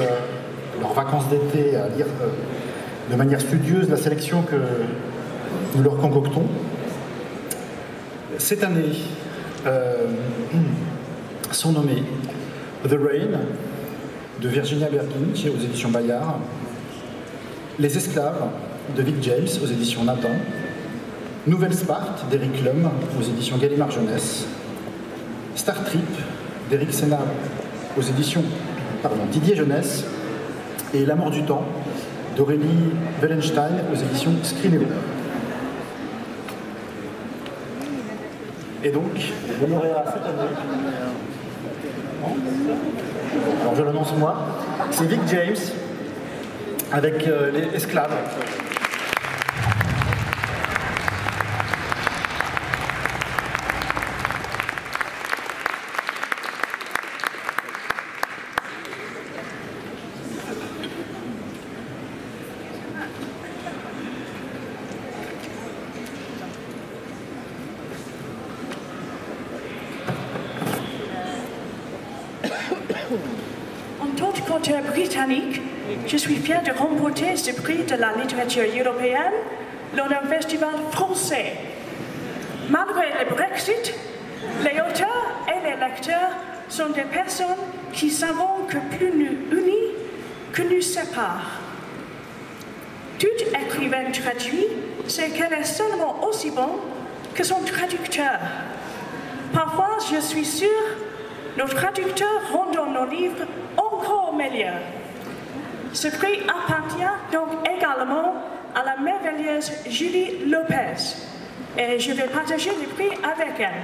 Speaker 4: leurs vacances d'été à lire de manière studieuse la sélection que nous leur concoctons. Cette année sont nommés The Rain de Virginia Bergin aux éditions Bayard, Les Esclaves de Vic James aux éditions Nathan, Nouvelle Sparte d'Éric Lhomme aux éditions Gallimard Jeunesse, Star Trip d'Éric Sénat aux éditions Didier Jeunesse et La mort du temps d'Aurélie Wellenstein aux éditions Scrinéo. Et donc, le lauréat cette année, alors je l'annonce moi, c'est Vic James avec Les Esclaves.
Speaker 5: En tant qu'auteur britannique, je suis fier de remporter ce prix de la littérature européenne lors d'un festival français. Malgré le Brexit, les auteurs et les lecteurs sont des personnes qui savent que plus nous unit que nous sépare. Tout écrivain traduit sait qu'elle est seulement aussi bon que son traducteur. Parfois, je suis sûre, nos traducteurs rendent nos livres encore meilleurs. Ce prix appartient donc également à la merveilleuse Julie Lopez et je vais partager le prix avec elle.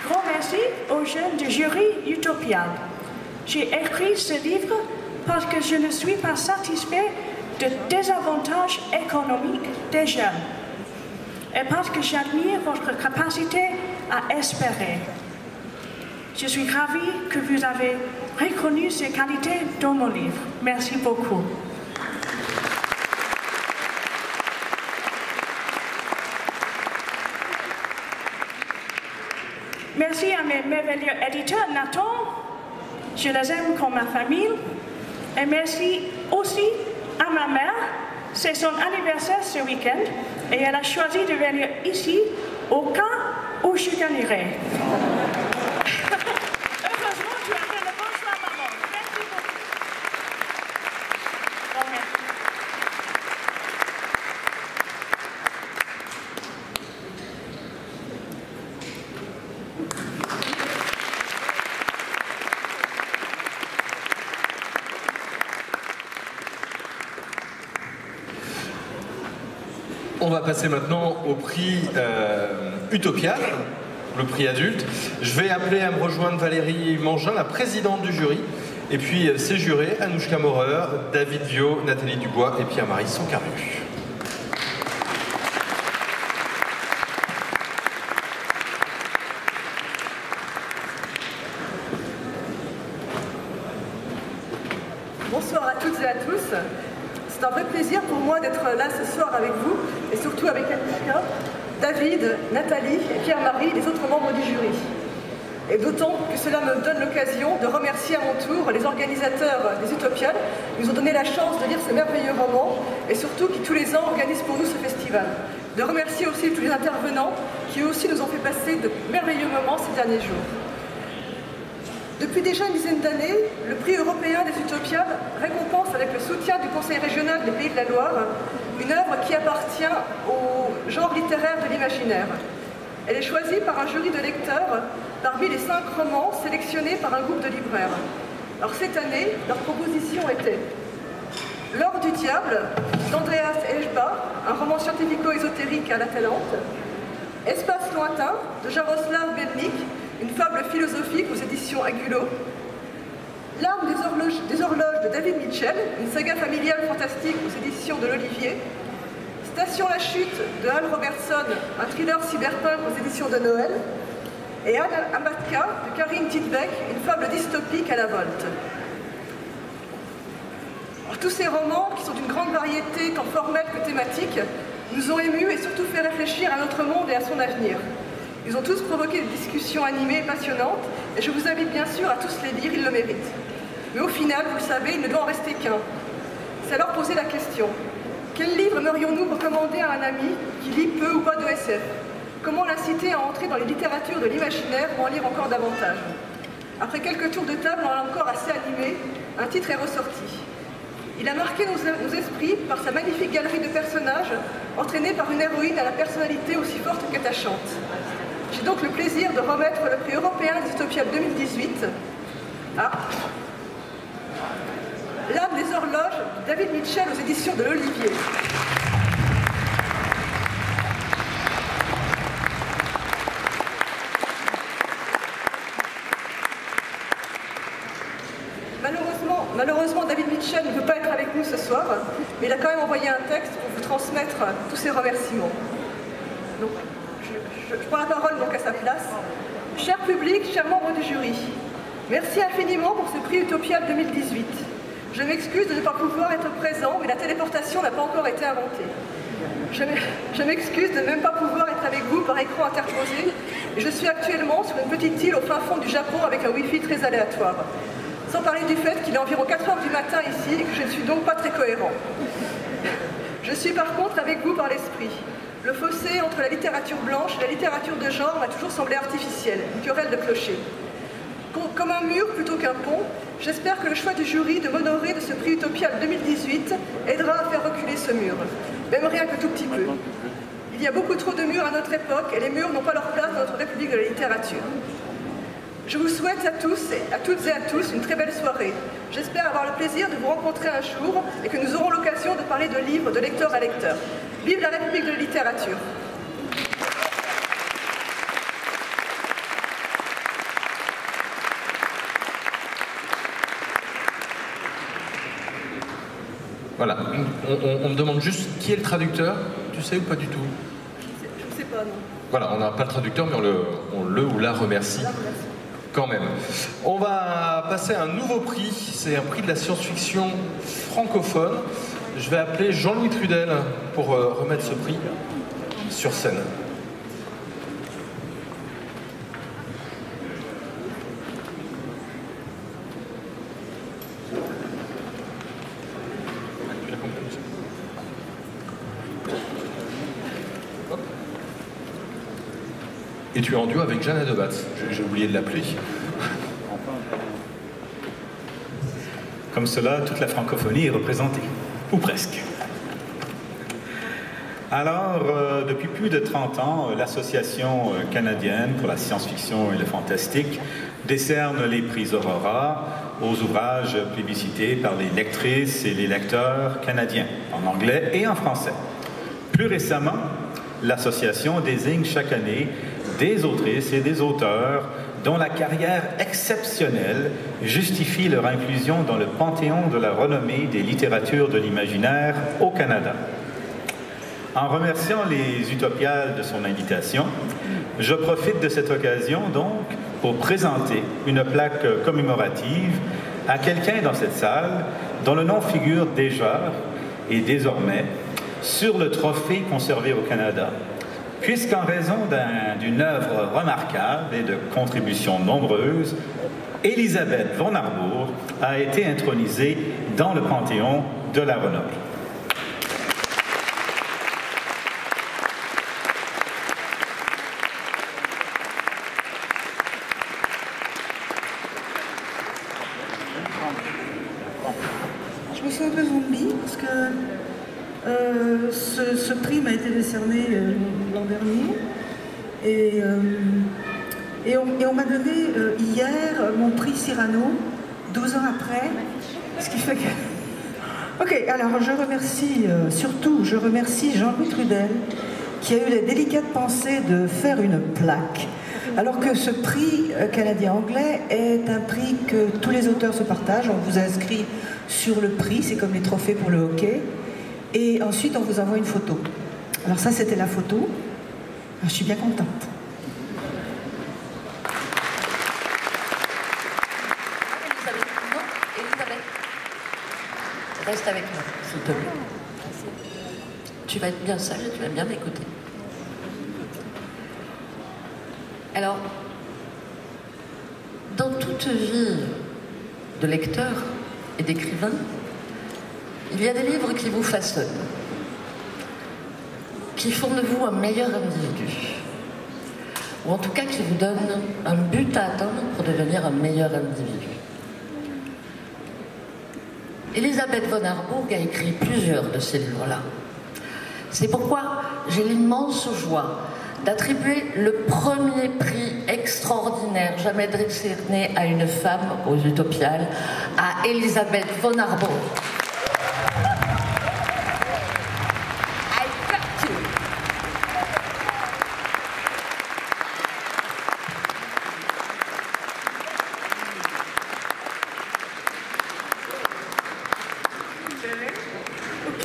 Speaker 5: Grand merci aux jeunes du jury Utopia. J'ai écrit ce livre parce que je ne suis pas satisfait des désavantages économiques des jeunes et parce que j'admire votre capacité à espérer. Je suis ravie que vous avez reconnu ces qualités dans mon livre. Merci beaucoup. Merci à mes merveilleux éditeurs, Nathan. Je les aime comme ma famille. Et merci aussi à ma mère. C'est son anniversaire ce week-end et elle a choisi de venir ici au cas où je gagnerai. Heureusement, tu as fait le bon choix, maman. Merci beaucoup. Bon, merci.
Speaker 1: On va passer maintenant au prix Utopial, le prix adulte. Je vais appeler à me rejoindre Valérie Mangin, la présidente du jury, et puis ses jurés, Anouchka Maurer, David Viau, Nathalie Dubois et Pierre-Marie Soncarlu.
Speaker 6: Bonsoir à toutes et à tous. C'est un vrai plaisir pour moi d'être là ce soir avec vous et surtout avec Anouchka, David, Nathalie et Pierre-Marie, les autres membres du jury. Et d'autant que cela me donne l'occasion de remercier à mon tour les organisateurs des Utopiales qui nous ont donné la chance de lire ce merveilleux roman et surtout qui tous les ans organisent pour nous ce festival. De remercier aussi tous les intervenants qui eux aussi nous ont fait passer de merveilleux moments ces derniers jours. Depuis déjà une dizaine d'années, le prix européen des Utopiales récompense avec le soutien du Conseil régional des Pays de la Loire une œuvre qui appartient au genre littéraire de l'imaginaire. Elle est choisie par un jury de lecteurs parmi les 5 romans sélectionnés par un groupe de libraires. Alors cette année, leur proposition était L'Or du Diable d'Andreas Elba, un roman scientifico-ésotérique à la Talente, Espace lointain de Jaroslav Belnik, une fable philosophique aux éditions Agulot, L'Arme des horloges de David Mitchell, une saga familiale fantastique aux éditions de l'Olivier, Station la chute de Hal Robertson, un thriller cyberpunk aux éditions de Noël, et Anne Amatka de Karine Tidbeck, une fable dystopique à la Volte. Alors, tous ces romans, qui sont d'une grande variété tant formelle que thématique, nous ont émus et surtout fait réfléchir à notre monde et à son avenir. Ils ont tous provoqué des discussions animées et passionnantes, et je vous invite bien sûr à tous les lire, ils le méritent. Mais au final, vous le savez, il ne doit en rester qu'un. C'est alors poser la question. Quel livre aimerions-nous recommander à un ami qui lit peu ou pas de SF? Comment l'inciter à entrer dans les littératures de l'imaginaire ou en lire encore davantage? Après quelques tours de table, encore assez animés, un titre est ressorti. Il a marqué nos esprits par sa magnifique galerie de personnages, entraînés par une héroïne à la personnalité aussi forte qu'attachante. J'ai donc le plaisir de remettre le prix européen des Utopiales 2018 à L'Arme des horloges de David Mitchell aux éditions de l'Olivier. Malheureusement, David Mitchell ne peut pas être avec nous ce soir, mais il a quand même envoyé un texte pour vous transmettre tous ses remerciements. Donc, je prends la parole donc à sa place. Cher public, chers membres du jury, merci infiniment pour ce prix Utopial 2018. Je m'excuse de ne pas pouvoir être présent, mais la téléportation n'a pas encore été inventée. Je m'excuse de ne même pas pouvoir être avec vous par écran interposé, et je suis actuellement sur une petite île au fin fond du Japon avec un Wi-Fi très aléatoire. Sans parler du fait qu'il est environ 4 h du matin ici et que je ne suis donc pas très cohérent. Je suis par contre avec vous par l'esprit. Le fossé entre la littérature blanche et la littérature de genre m'a toujours semblé artificiel, une querelle de clocher. Comme un mur plutôt qu'un pont, j'espère que le choix du jury de m'honorer de ce prix Utopial 2018 aidera à faire reculer ce mur, même rien que tout petit peu. Il y a beaucoup trop de murs à notre époque et les murs n'ont pas leur place dans notre République de la littérature. Je vous souhaite à toutes et à tous une très belle soirée. J'espère avoir le plaisir de vous rencontrer un jour et que nous aurons l'occasion de parler de livres de lecteur à lecteur. Vive la République de la littérature!
Speaker 1: Voilà, on me demande juste qui est le traducteur, tu sais ou pas du tout?
Speaker 6: Je ne sais pas, non.
Speaker 1: Voilà, on n'a pas le traducteur, mais on le ou la remercie quand même. On va passer à un nouveau prix, c'est un prix de la science-fiction francophone. Je vais appeler Jean-Louis Trudel pour remettre ce prix sur scène. Et tu es en duo avec Jeanne Adebat, j'ai oublié de l'appeler.
Speaker 7: Comme cela, toute la francophonie est représentée, ou presque. Alors, depuis plus de 30 ans, l'Association canadienne pour la science-fiction et le fantastique décerne les prix Aurora aux ouvrages plébiscités par les lectrices et les lecteurs canadiens, en anglais et en français. Plus récemment, l'association désigne chaque année des autrices et des auteurs dont la carrière exceptionnelle justifie leur inclusion dans le panthéon de la renommée des littératures de l'imaginaire au Canada. En remerciant les Utopiales de son invitation, je profite de cette occasion donc pour présenter une plaque commémorative à quelqu'un dans cette salle dont le nom figure déjà et désormais sur le trophée conservé au Canada, puisqu'en raison d'une œuvre remarquable et de contributions nombreuses, Elisabeth von Arbour a été intronisée dans le panthéon de la renommée.
Speaker 11: Je me sens un peu zombie parce que ce prix m'a été décerné l'an dernier et on m'a donné hier mon prix Cyrano, 12 ans après, ce qui fait que... Ok, alors je remercie je remercie Jean-Louis Trudel qui a eu la délicate pensée de faire une plaque, alors que ce prix canadien-anglais est un prix que tous les auteurs se partagent. On vous inscrit sur le prix, c'est comme les trophées pour le hockey. Et ensuite, on vous envoie une photo. Alors ça, c'était la photo. Je suis bien contente.
Speaker 23: Elisabeth, reste avec moi, s'il te plaît. Tu vas être bien sage et tu vas bien m'écouter. Alors, dans toute vie de lecteur et d'écrivain, il y a des livres qui vous façonnent, qui font de vous un meilleur individu, ou en tout cas qui vous donnent un but à atteindre pour devenir un meilleur individu. Elisabeth von Arbour a écrit plusieurs de ces livres-là. C'est pourquoi j'ai l'immense joie d'attribuer le premier prix extraordinaire jamais décerné à une femme aux Utopiales, à Elisabeth von Arbour.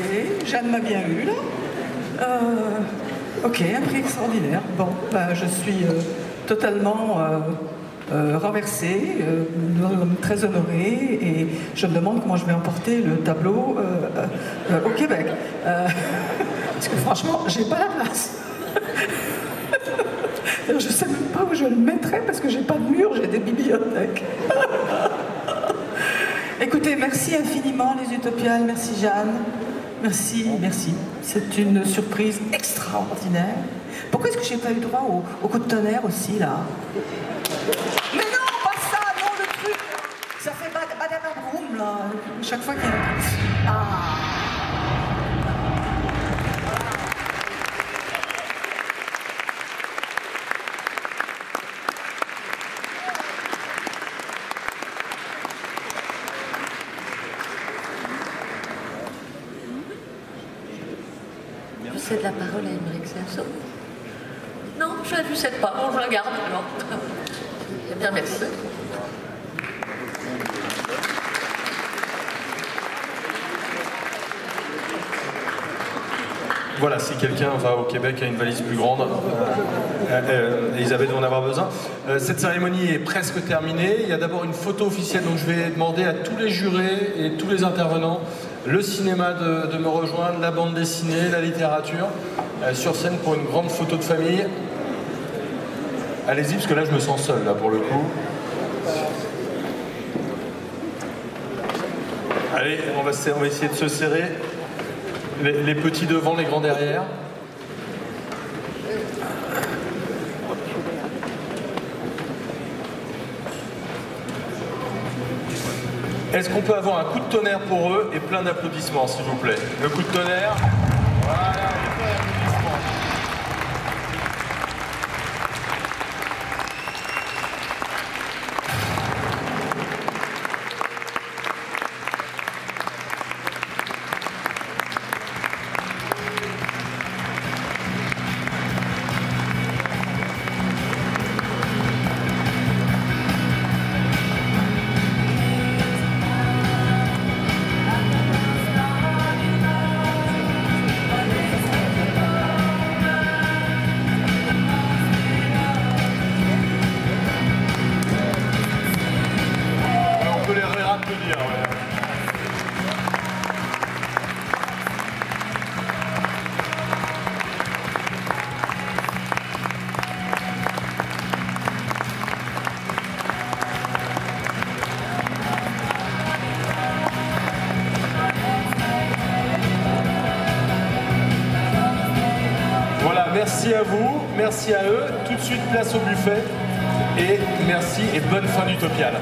Speaker 11: Ok, Jeanne m'a bien eu là. Ok, un prix extraordinaire. Bon, ben, je suis totalement renversée, très honorée, et je me demande comment je vais emporter le tableau au Québec. Parce que franchement, j'ai pas la place. Je ne sais même pas où je le mettrai parce que j'ai pas de mur, j'ai des bibliothèques. Écoutez, merci infiniment les Utopiales, merci Jeanne, merci, merci. C'est une surprise extraordinaire. Pourquoi est-ce que j'ai pas eu droit au coup de tonnerre aussi là? Mais non, pas ça, non le truc. Ça fait badababroum là, chaque fois qu'il y a un... Ah.
Speaker 23: Je cède la parole à Émeric Serson. Non, je ne cède pas. Bon, je la garde alors. Eh bien, merci.
Speaker 1: voilà, si quelqu'un va au Québec à une valise plus grande, Elisabeth va en avoir besoin. Cette cérémonie est presque terminée. Il y a d'abord une photo officielle, donc je vais demander à tous les jurés et tous les intervenants, le cinéma de me rejoindre, la bande dessinée, la littérature, sur scène pour une grande photo de famille. Allez-y, parce que là je me sens seul, là, pour le coup. Allez, on va essayer de se serrer. Les petits devant, les grands derrière. Est-ce qu'on peut avoir un coup de tonnerre pour eux et plein d'applaudissements, s'il vous plaît? Le coup de tonnerre. Voilà, et plein d'applaudissements. Merci à vous, merci à eux. Tout de suite, place au buffet. Et merci et bonne fin d'Utopial.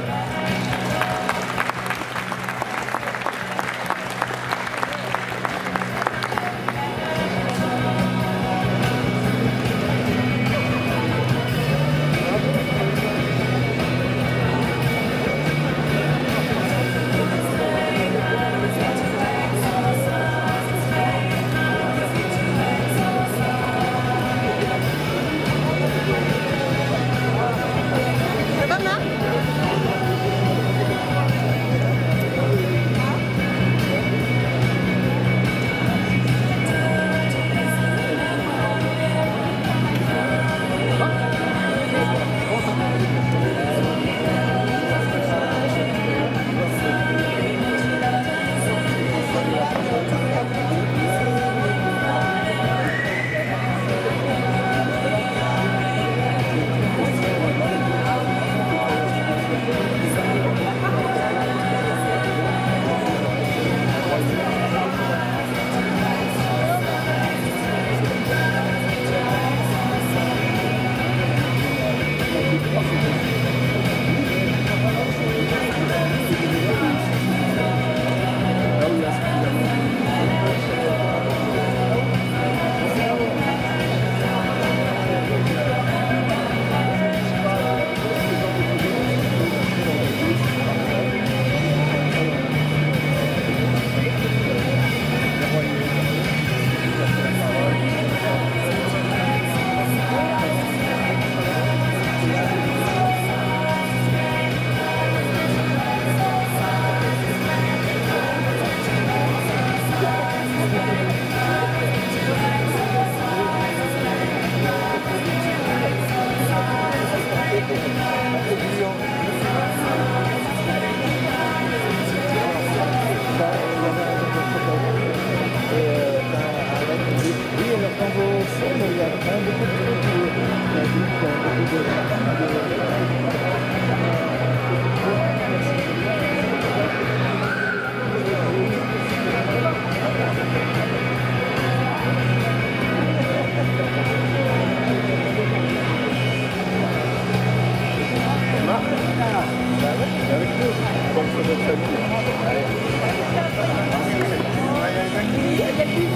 Speaker 10: Avec nous.